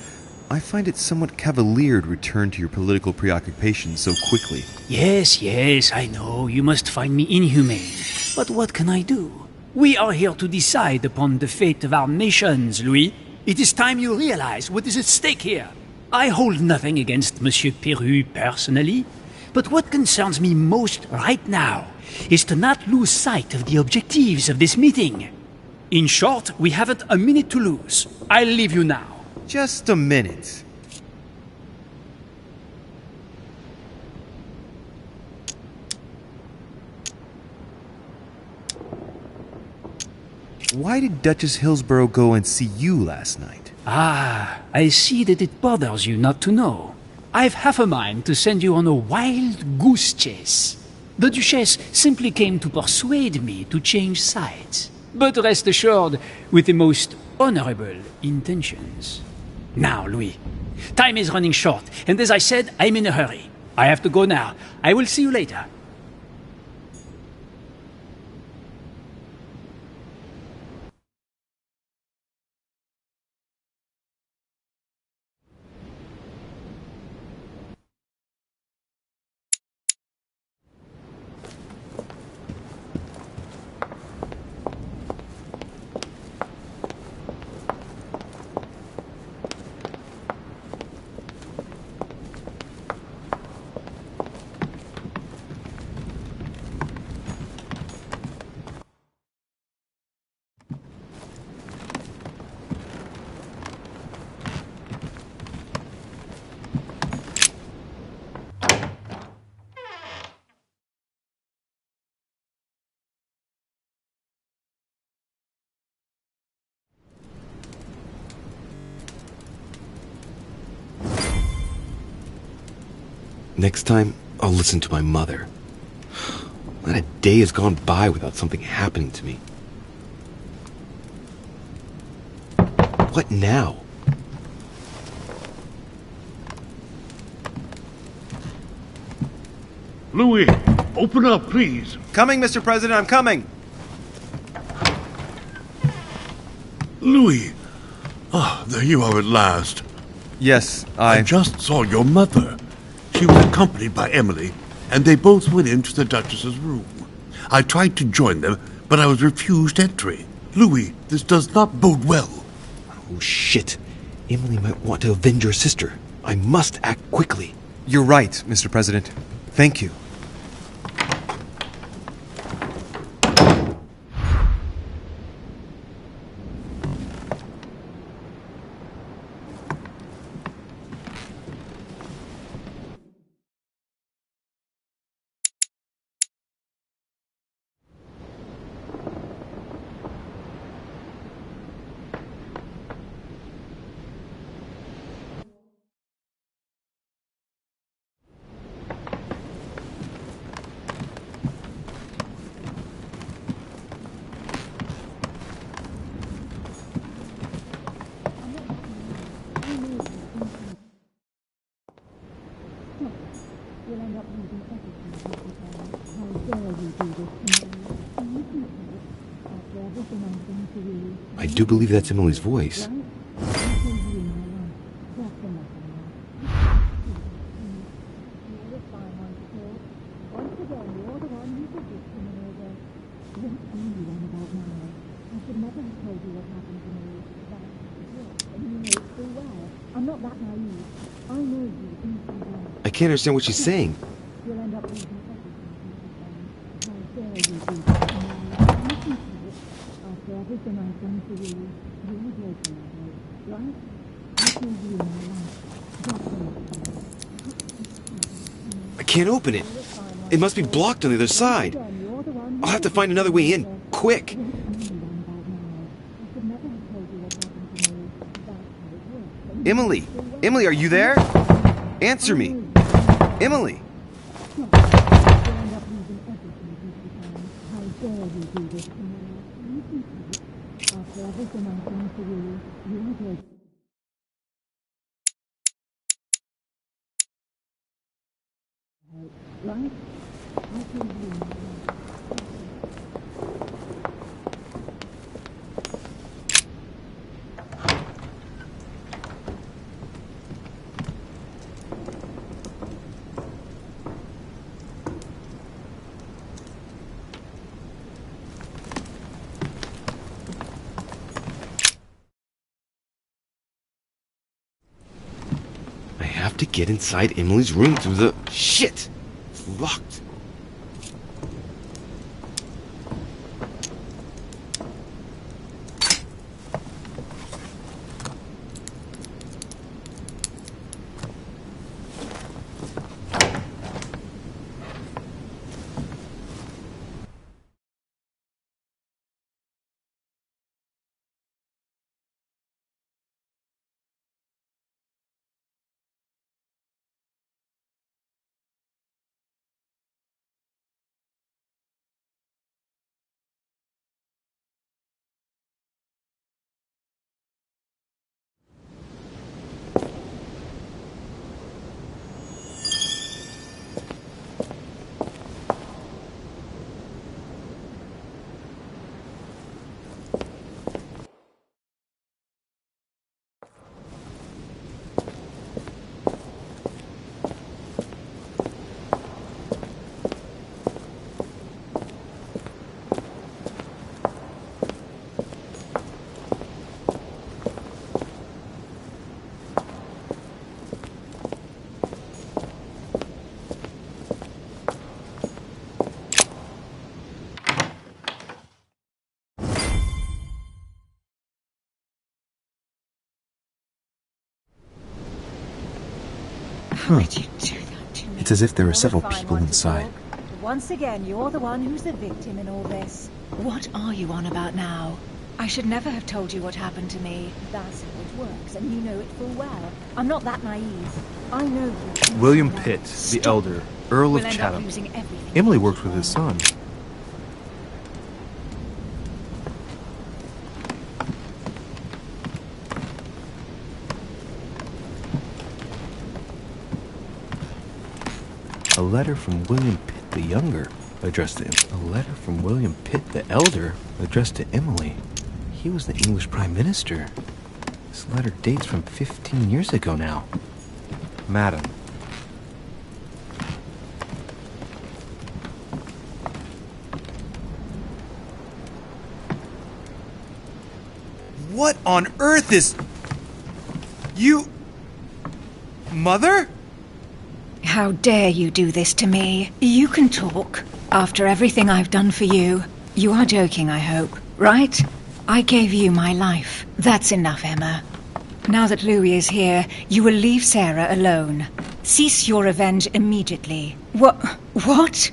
I find it somewhat cavalier to return to your political preoccupations so quickly. Yes, I know. You must find me inhumane. But what can I do? We are here to decide upon the fate of our nations, Louis. It is time you realize what is at stake here. I hold nothing against Monsieur Peru personally, but what concerns me most right now is to not lose sight of the objectives of this meeting. In short, we haven't a minute to lose. I'll leave you now. Just a minute. Why did Duchess Hillsborough go and see you last night? Ah, I see that it bothers you not to know. I've half a mind to send you on a wild goose chase. The Duchess simply came to persuade me to change sides. But rest assured, with the most honorable intentions. Now, Louis, time is running short, and as I said, I'm in a hurry. I have to go now. I will see you later. Next time, I'll listen to my mother. Not a day has gone by without something happening to me. What now? Louis, open up, please. Coming, Mr. President, I'm coming. Louis. Ah, there you are at last. Yes, I just saw your mother. She was accompanied by Emily, and they both went into the Duchess's room. I tried to join them, but I was refused entry. Louis, this does not bode well. Oh, shit. Emily might want to avenge her sister. I must act quickly. You're right, Mr. President. Thank you. I do believe that's Emily's voice. I can't understand what she's saying. I can't open it. It must be blocked on the other side. I'll have to find another way in, quick. Emily, Emily, are you there? Answer me. Emily! I have to get inside Emily's room through the... Shit! It's locked. How could you do that to me? It's as if there are You're the several fine people one to inside. talk. Once again, you're the one who's the victim in all this. What are you on about now? I should never have told you what happened to me. That's how it works, and you know it full well. I'm not that naive. I know you. William Pitt, the Elder, Earl We'll of end up Chatham. losing everything. Emily works with his son. A letter from William Pitt the Younger, addressed to him. A letter from William Pitt the Elder, addressed to Emily. He was the English Prime Minister. This letter dates from 15 years ago now. Madam. What on earth is... You... Mother? How dare you do this to me? You can talk. After everything I've done for you. You are joking, I hope, right? I gave you my life. That's enough, Emma. Now that Louis is here, you will leave Sarah alone. Cease your revenge immediately. What?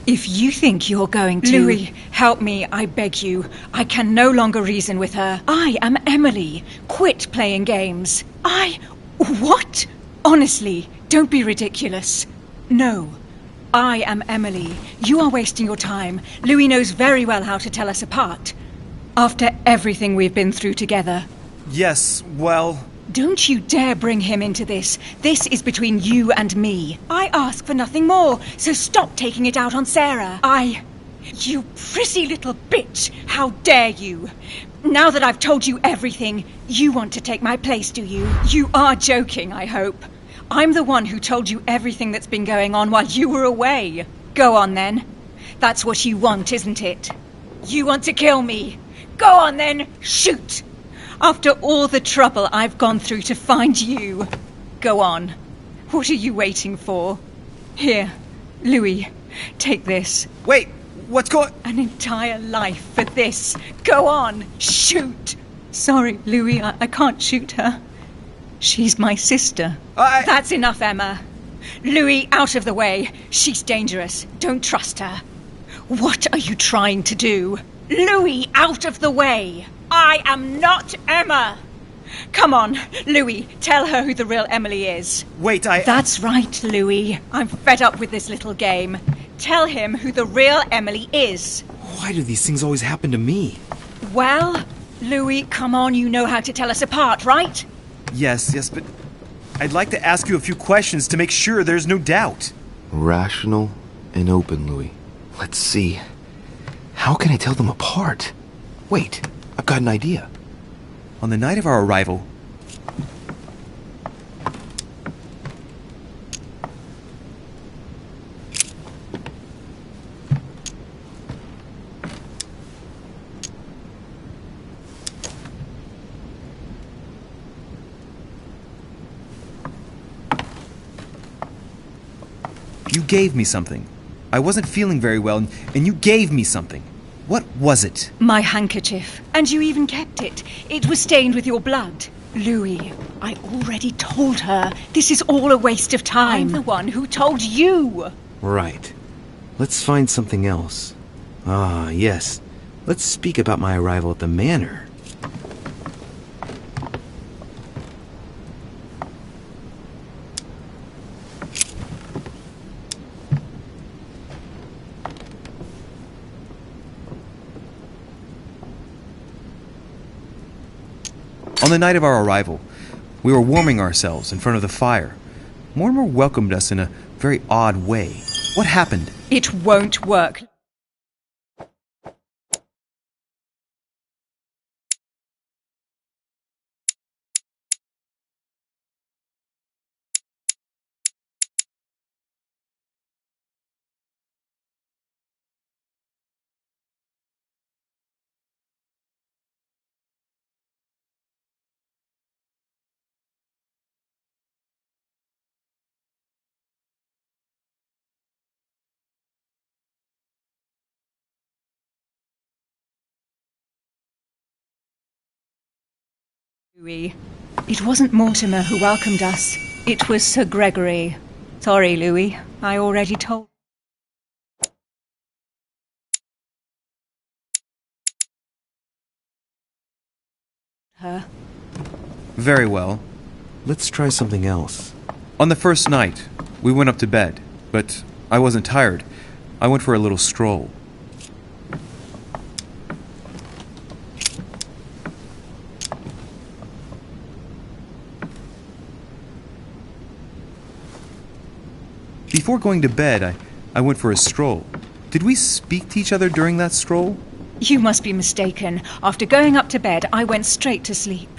If you think you're going to... Louis, help me, I beg you. I can no longer reason with her. I am Emily. Quit playing games. What? Honestly, don't be ridiculous. No. I am Emily. You are wasting your time. Louis knows very well how to tell us apart. After everything we've been through together. Yes, well... Don't you dare bring him into this. This is between you and me. I ask for nothing more, so stop taking it out on Sarah. You prissy little bitch! How dare you! Now that I've told you everything, you want to take my place, do you? You are joking, I hope. I'm the one who told you everything that's been going on while you were away. Go on, then. That's what you want, isn't it? You want to kill me. Go on, then. Shoot! After all the trouble I've gone through to find you. Go on. What are you waiting for? Here, Louis, take this. Wait, what's going... An entire life for this. Go on, shoot. Sorry, Louis, I can't shoot her. She's my sister. That's enough, Emma. Louis, out of the way. She's dangerous. Don't trust her. What are you trying to do? Louis, out of the way. I am not Emma. Come on, Louis, tell her who the real Emily is. Wait, That's right, Louis. I'm fed up with this little game. Tell him who the real Emily is. Why do these things always happen to me? Well, Louis, come on, you know how to tell us apart, right? Yes, but I'd like to ask you a few questions to make sure there's no doubt. Rational and open, Louis. Let's see. How can I tell them apart? Wait, I've got an idea. On the night of our arrival, you gave me something. I wasn't feeling very well, and you gave me something. What was it? My handkerchief. And you even kept it. It was stained with your blood. Louis, I already told her. This is all a waste of time. I'm the one who told you. Right. Let's find something else. Ah, yes. Let's speak about my arrival at the manor. On the night of our arrival, we were warming ourselves in front of the fire. Mortimer welcomed us in a very odd way. What happened? It won't work. Louis. It wasn't Mortimer who welcomed us. It was Sir Gregory. Sorry, Louis. I already told. Her. Very well. Let's try something else. On the first night, we went up to bed, but I wasn't tired. I went for a little stroll. Before going to bed, I went for a stroll. Did we speak to each other during that stroll? You must be mistaken. After going up to bed, I went straight to sleep.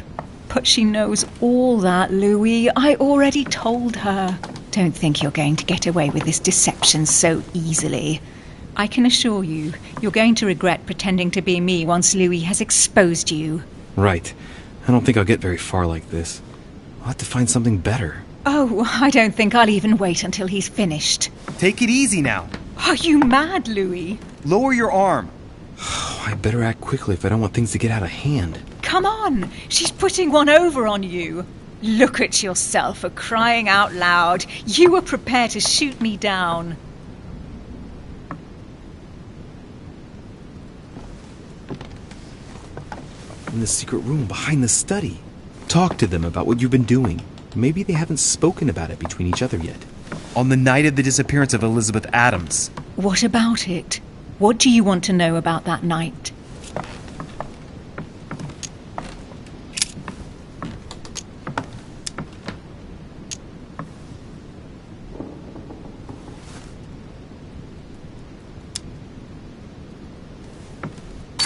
But she knows all that, Louis. I already told her. Don't think you're going to get away with this deception so easily. I can assure you, you're going to regret pretending to be me once Louis has exposed you. Right. I don't think I'll get very far like this. I'll have to find something better. Oh, I don't think I'll even wait until he's finished. Take it easy now. Are you mad, Louis? Lower your arm. I better act quickly if I don't want things to get out of hand. Come on, she's putting one over on you. Look at yourself for crying out loud. You were prepared to shoot me down. In the secret room behind the study. Talk to them about what you've been doing. Maybe they haven't spoken about it between each other yet. On the night of the disappearance of Elizabeth Adams. What about it? What do you want to know about that night?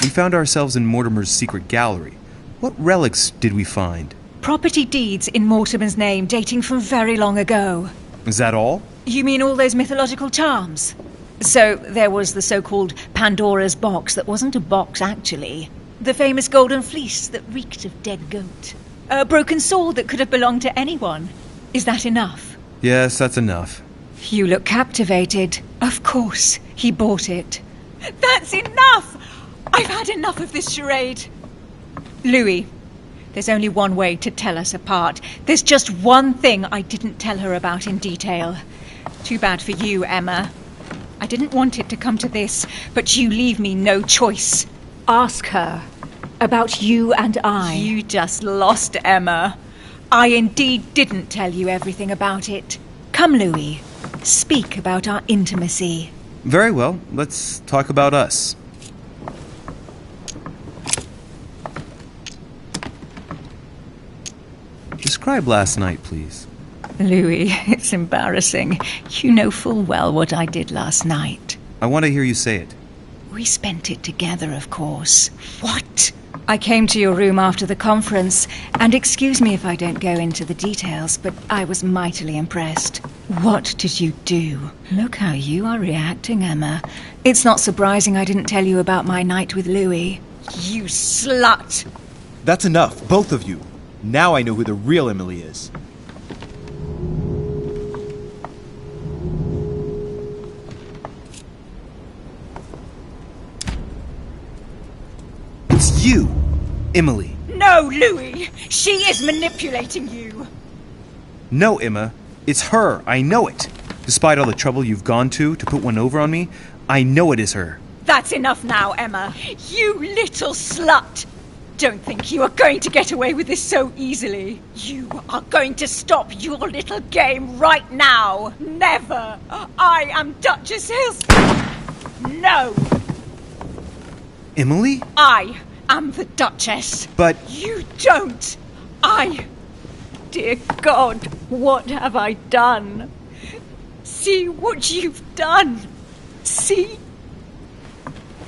We found ourselves in Mortimer's secret gallery. What relics did we find? Property deeds in Mortimer's name dating from very long ago. Is that all? You mean all those mythological charms? So there was the so-called Pandora's box that wasn't a box, actually. The famous golden fleece that reeked of dead goat. A broken sword that could have belonged to anyone. Is that enough? Yes, that's enough. You look captivated. Of course, he bought it. That's enough! I've had enough of this charade. Louis, there's only one way to tell us apart. There's just one thing I didn't tell her about in detail. Too bad for you, Emma. I didn't want it to come to this, but you leave me no choice. Ask her. About you and I. You just lost, Emma. I indeed didn't tell you everything about it. Come, Louis. Speak about our intimacy. Very well, let's talk about us. Describe last night, please. Louis, it's embarrassing. You know full well what I did last night. I want to hear you say it. We spent it together, of course. What? I came to your room after the conference, and excuse me if I don't go into the details, but I was mightily impressed. What did you do? Look how you are reacting, Emma. It's not surprising I didn't tell you about my night with Louis. You slut! That's enough, both of you. Now I know who the real Emily is. It's you, Emily. No, Louis! She is manipulating you! No, Emma. It's her. I know it. Despite all the trouble you've gone to put one over on me, I know it is her. That's enough now, Emma. You little slut! Don't think you are going to get away with this so easily. You are going to stop your little game right now. Never. I am Duchess Hills. No. Emily? I am the Duchess. But... You don't. Dear God, what have I done? See what you've done. See?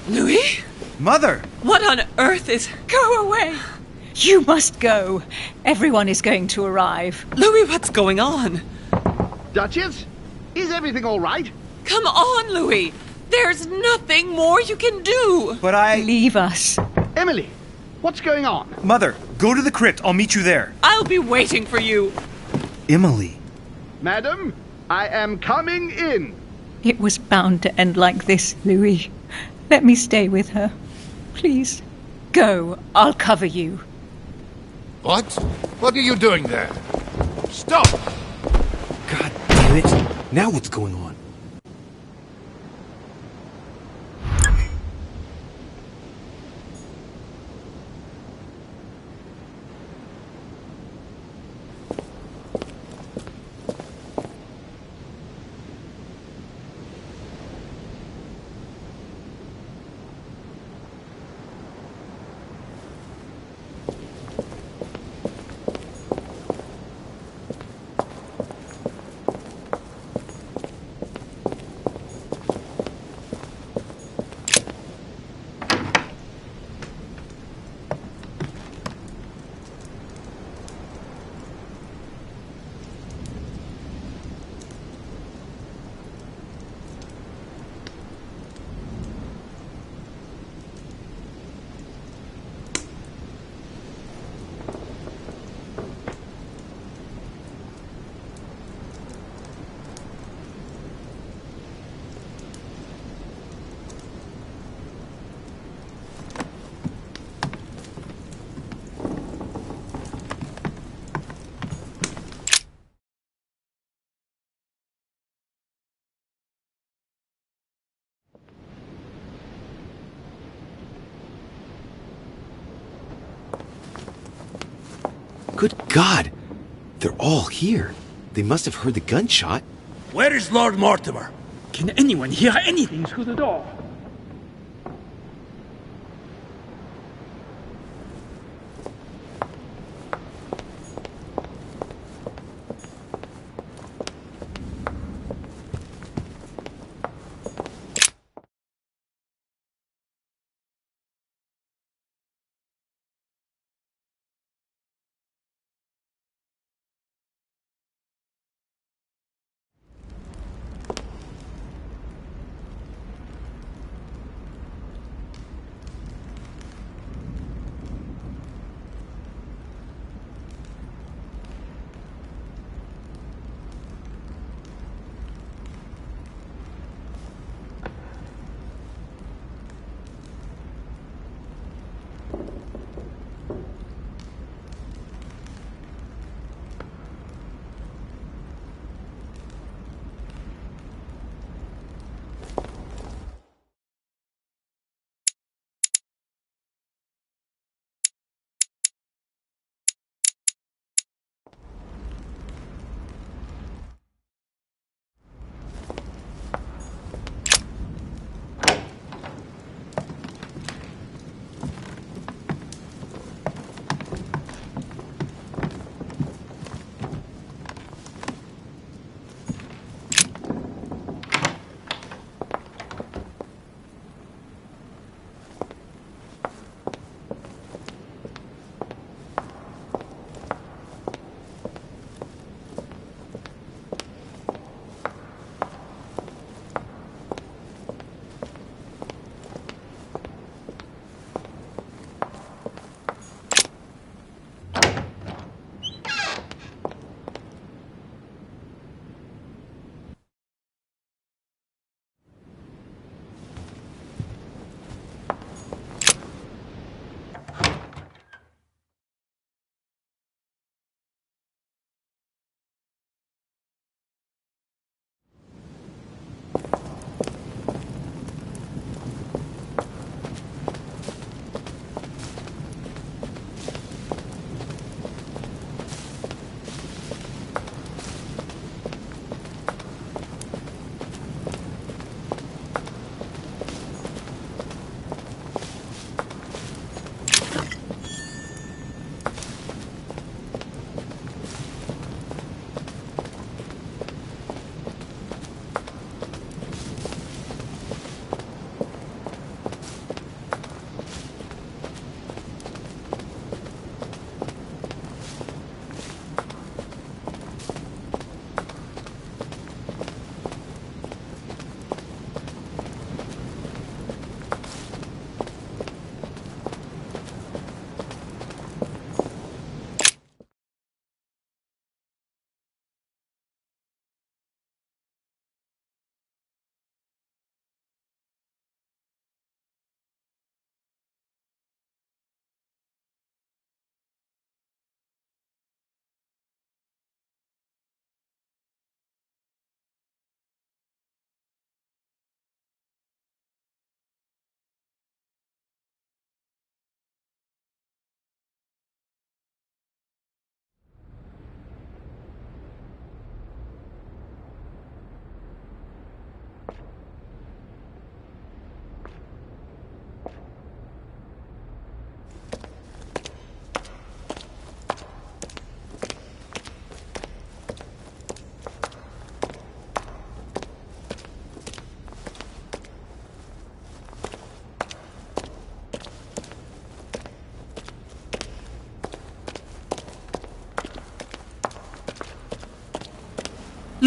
Louis? Mother! What on earth is... Go away! You must go. Everyone is going to arrive. Louis, what's going on? Duchess? Is everything all right? Come on, Louis! There's nothing more you can do! But I... Leave us. Emily, what's going on? Mother, go to the crypt. I'll meet you there. I'll be waiting for you. Emily. Madam, I am coming in. It was bound to end like this, Louis. Let me stay with her. Please. Go. I'll cover you. What? What are you doing there? Stop! God damn it. Now what's going on? Good God! They're all here. They must have heard the gunshot. Where is Lord Mortimer? Can anyone hear anything through the door?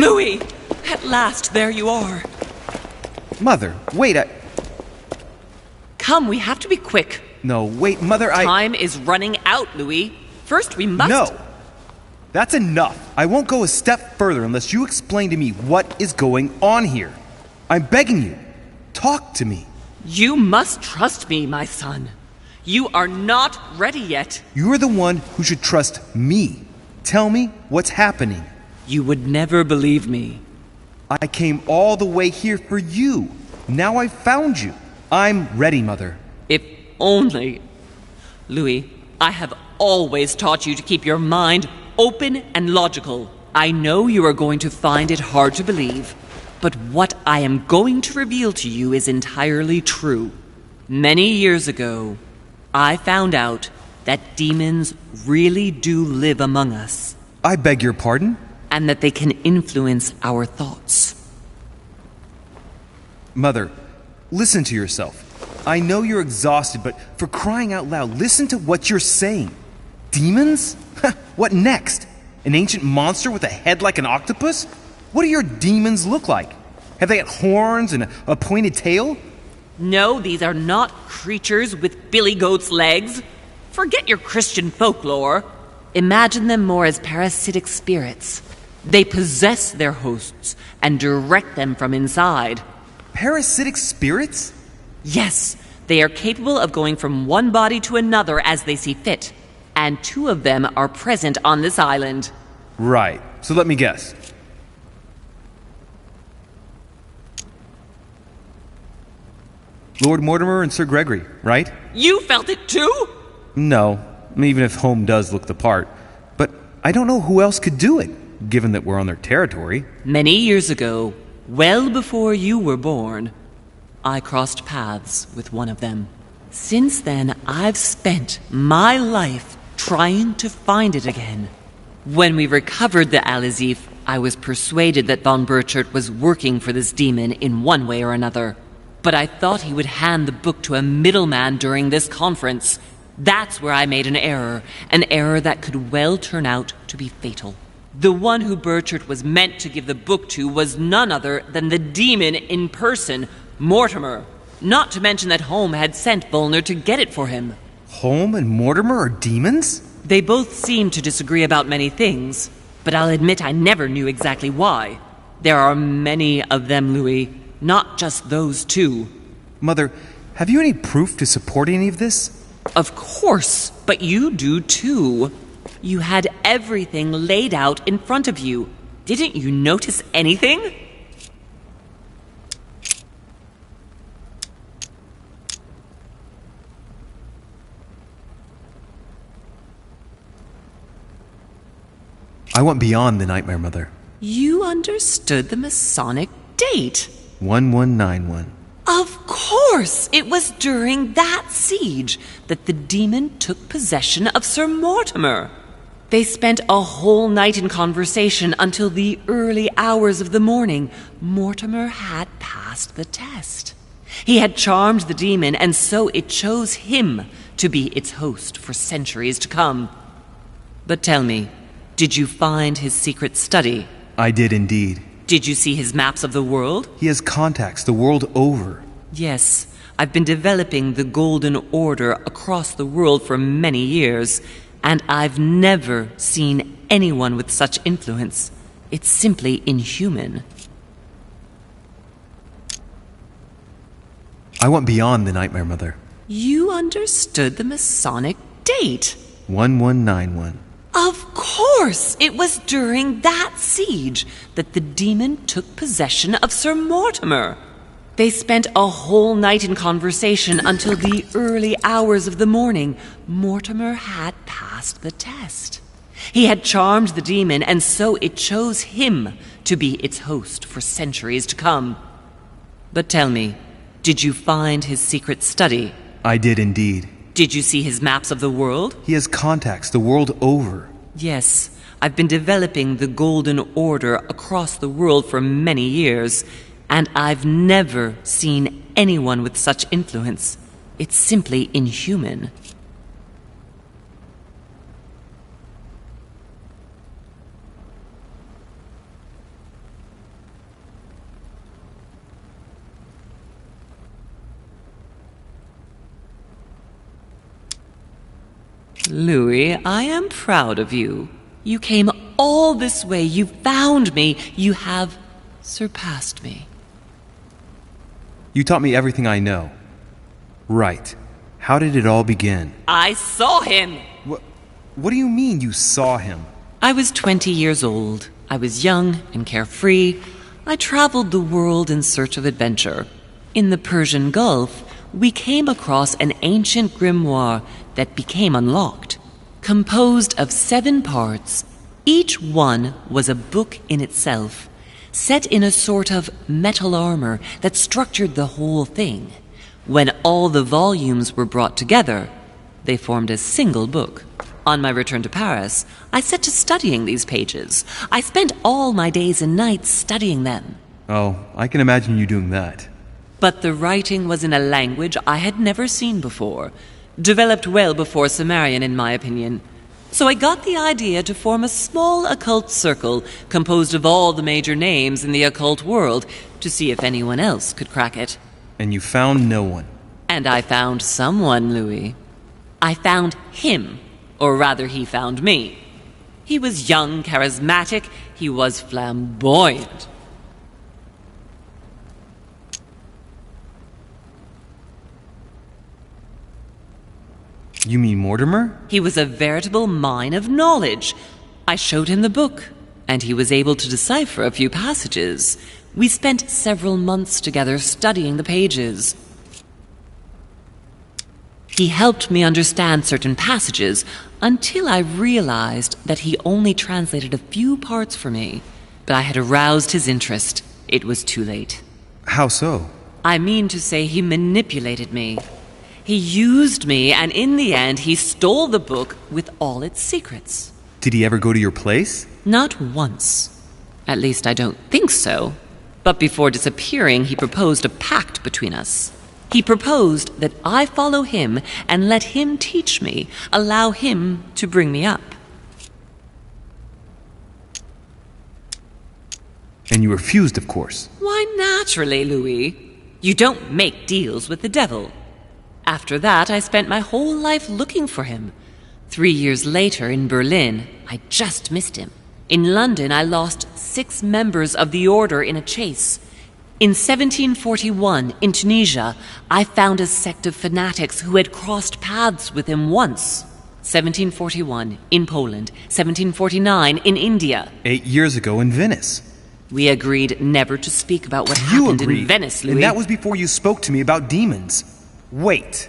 Louis! At last, there you are. Mother, wait, Come, we have to be quick. No, wait, Mother, Time is running out, Louis. First, we must... No! That's enough. I won't go a step further unless you explain to me what is going on here. I'm begging you. Talk to me. You must trust me, my son. You are not ready yet. You're the one who should trust me. Tell me what's happening. You would never believe me. I came all the way here for you. Now I've found you. I'm ready, Mother. If only... Louis, I have always taught you to keep your mind open and logical. I know you are going to find it hard to believe, but what I am going to reveal to you is entirely true. Many years ago, I found out that demons really do live among us. I beg your pardon? And that they can influence our thoughts. Mother, listen to yourself. I know you're exhausted, but for crying out loud, listen to what you're saying. Demons? What next? An ancient monster with a head like an octopus? What do your demons look like? Have they got horns and a pointed tail? No, these are not creatures with billy goat's legs. Forget your Christian folklore. Imagine them more as parasitic spirits. They possess their hosts and direct them from inside. Parasitic spirits? Yes, they are capable of going from one body to another as they see fit. And 2 of them are present on this island. Right. So let me guess. Lord Mortimer and Sir Gregory, right? You felt it too? No, even if Home does look the part. But I don't know who else could do it, given that we're on their territory. Many years ago, well before you were born, I crossed paths with one of them. Since then, I've spent my life trying to find it again. When we recovered the Alizif, I was persuaded that von Burchard was working for this demon in one way or another. But I thought he would hand the book to a middleman during this conference. That's where I made an error that could well turn out to be fatal. The one who Burchard was meant to give the book to was none other than the demon in person, Mortimer. Not to mention that Home had sent Volner to get it for him. Home and Mortimer are demons? They both seem to disagree about many things, but I'll admit I never knew exactly why. There are many of them, Louis, not just those 2. Mother, have you any proof to support any of this? Of course, but you do too. You had everything laid out in front of you. Didn't you notice anything? I went beyond the nightmare, Mother. You understood the Masonic date. 1191. Of course! It was during that siege that the demon took possession of Sir Mortimer. They spent a whole night in conversation until the early hours of the morning. Mortimer had passed the test. He had charmed the demon, and so it chose him to be its host for centuries to come. But tell me, did you find his secret study? I did indeed. Did you see his maps of the world? He has contacts the world over. Yes, I've been developing the Golden Order across the world for many years, and I've never seen anyone with such influence. It's simply inhuman. I went beyond the nightmare, Mother. You understood the Masonic date. 1191. Of course! It was during that siege that the demon took possession of Sir Mortimer. They spent a whole night in conversation until the early hours of the morning. Mortimer had passed the test. He had charmed the demon, and so it chose him to be its host for centuries to come. But tell me, did you find his secret study? I did indeed. Did you see his maps of the world? He has contacts the world over. Yes, I've been developing the Golden Order across the world for many years, and I've never seen anyone with such influence. It's simply inhuman. Louis, I am proud of you. You came all this way. You found me. You have surpassed me. You taught me everything I know. Right. How did it all begin? I saw him! What do you mean you saw him? I was 20 years old. I was young and carefree. I traveled the world in search of adventure. In the Persian Gulf, we came across an ancient grimoire that became unlocked. Composed of 7 parts, each one was a book in itself, set in a sort of metal armor that structured the whole thing. When all the volumes were brought together, they formed a single book. On my return to Paris, I set to studying these pages. I spent all my days and nights studying them. Oh, I can imagine you doing that. But the writing was in a language I had never seen before, developed well before Sumerian, in my opinion. So I got the idea to form a small occult circle composed of all the major names in the occult world to see if anyone else could crack it. And you found no one. And I found someone, Louis. I found him, or rather he found me. He was young, charismatic, he was flamboyant. You mean Mortimer? He was a veritable mine of knowledge. I showed him the book, and he was able to decipher a few passages. We spent several months together studying the pages. He helped me understand certain passages until I realized that he only translated a few parts for me. But I had aroused his interest. It was too late. How so? I mean to say he manipulated me. He used me, and in the end, he stole the book with all its secrets. Did he ever go to your place? Not once. At least I don't think so. But before disappearing, he proposed a pact between us. He proposed that I follow him and let him teach me, allow him to bring me up. And you refused, of course. Why, naturally, Louis. You don't make deals with the devil. After that, I spent my whole life looking for him. 3 years later, in Berlin, I just missed him. In London, I lost 6 members of the order in a chase. In 1741, in Tunisia, I found a sect of fanatics who had crossed paths with him once. 1741, in Poland. 1749, in India. 8 years ago in Venice. We agreed never to speak about what happened in Venice, Louis. And that was before you spoke to me about demons. Wait,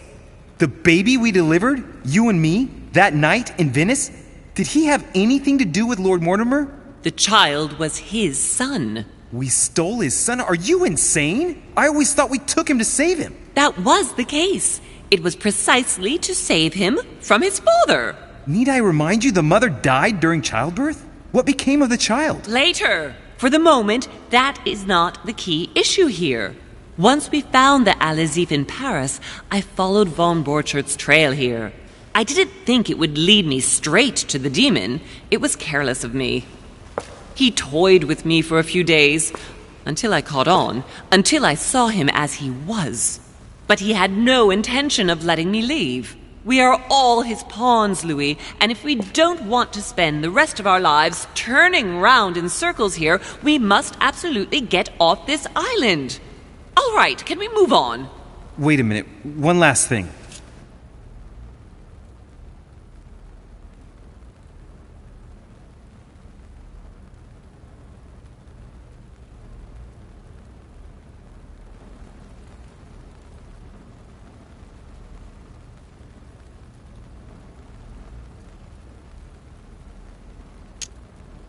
the baby we delivered, you and me, that night in Venice, did he have anything to do with Lord Mortimer? The child was his son. We stole his son? Are you insane? I always thought we took him to save him. That was the case. It was precisely to save him from his father. Need I remind you the mother died during childbirth? What became of the child? Later. For the moment, that is not the key issue here. Once we found the Alazif in Paris, I followed von Borchart's trail here. I didn't think it would lead me straight to the demon. It was careless of me. He toyed with me for a few days, until I caught on, until I saw him as he was. But he had no intention of letting me leave. We are all his pawns, Louis, and if we don't want to spend the rest of our lives turning round in circles here, we must absolutely get off this island. All right, can we move on? Wait a minute, one last thing.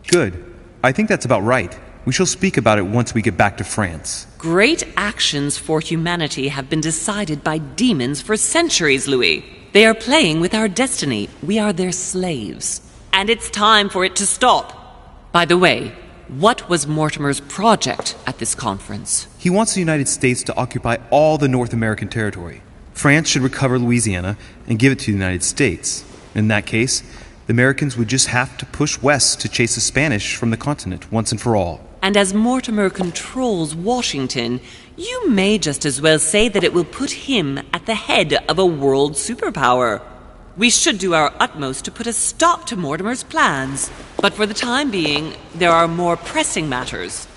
Good. I think that's about right. We shall speak about it once we get back to France. Great actions for humanity have been decided by demons for centuries, Louis. They are playing with our destiny. We are their slaves. And it's time for it to stop. By the way, what was Mortimer's project at this conference? He wants the United States to occupy all the North American territory. France should recover Louisiana and give it to the United States. In that case, the Americans would just have to push west to chase the Spanish from the continent once and for all. And as Mortimer controls Washington, you may just as well say that it will put him at the head of a world superpower. We should do our utmost to put a stop to Mortimer's plans. But for the time being, there are more pressing matters.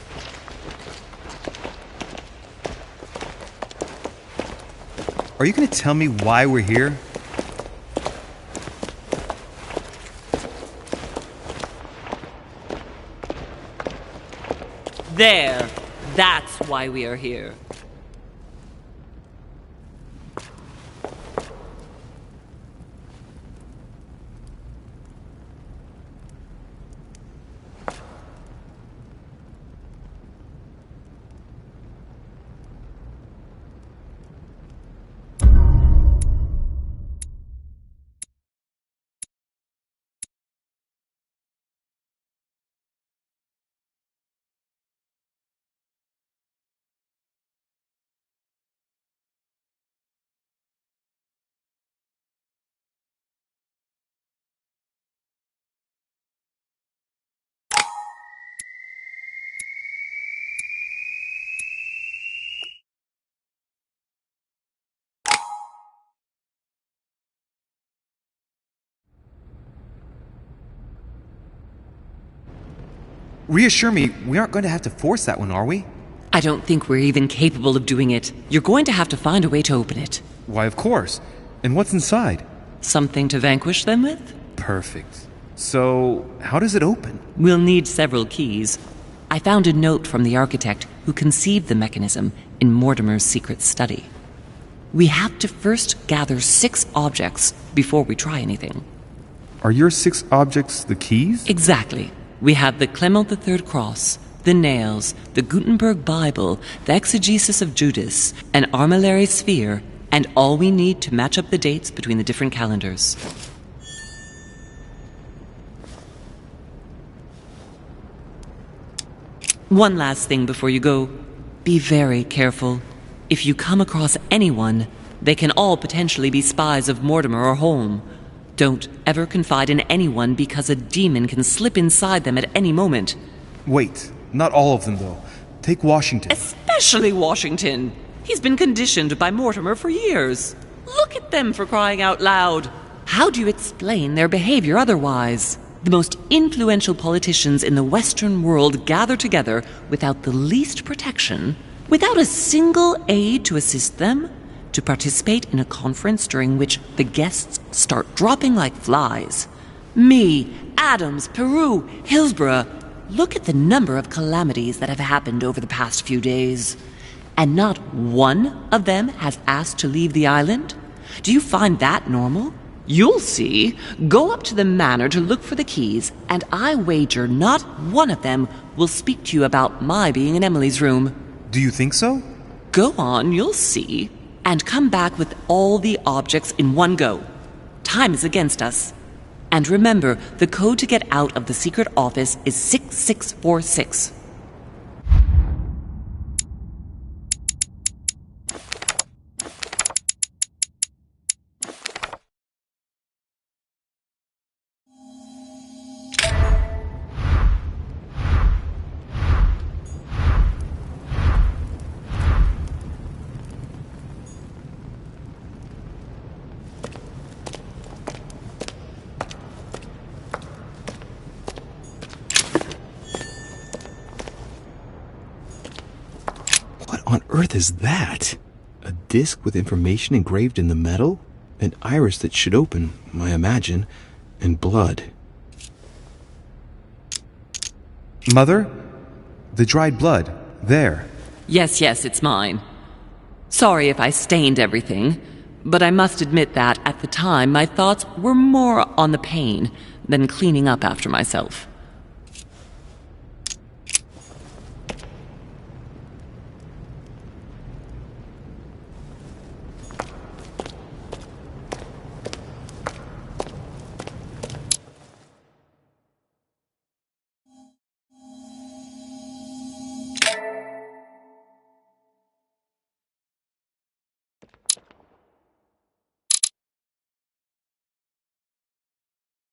Are you going to tell me why we're here? There. That's why we are here. Reassure me, we aren't going to have to force that one, are we? I don't think we're even capable of doing it. You're going to have to find a way to open it. Why, of course. And what's inside? Something to vanquish them with? Perfect. So, how does it open? We'll need several keys. I found a note from the architect who conceived the mechanism in Mortimer's secret study. We have to first gather 6 objects before we try anything. Are your 6 objects the keys? Exactly. We have the Clement III cross, the nails, the Gutenberg Bible, the exegesis of Judas, an armillary sphere, and all we need to match up the dates between the different calendars. One last thing before you go. Be very careful. If you come across anyone, they can all potentially be spies of Mortimer or Holm. Don't ever confide in anyone because a demon can slip inside them at any moment. Wait, not all of them, though. Take Washington. Especially Washington. He's been conditioned by Mortimer for years. Look at them, for crying out loud. How do you explain their behavior otherwise? The most influential politicians in the Western world gather together without the least protection, without a single aid to assist them, to participate in a conference during which the guests start dropping like flies. Me, Adams, Peru, Hillsborough. Look at the number of calamities that have happened over the past few days. And not one of them has asked to leave the island? Do you find that normal? You'll see. Go up to the manor to look for the keys, and I wager not one of them will speak to you about my being in Emily's room. Do you think so? Go on, you'll see. And come back with all the objects in one go. Time is against us. And remember, the code to get out of the secret office is 6646. What on earth is that? A disc with information engraved in the metal? An iris that should open, I imagine, and blood. Mother? The dried blood. There. Yes, it's mine. Sorry if I stained everything, but I must admit that, at the time, my thoughts were more on the pain than cleaning up after myself.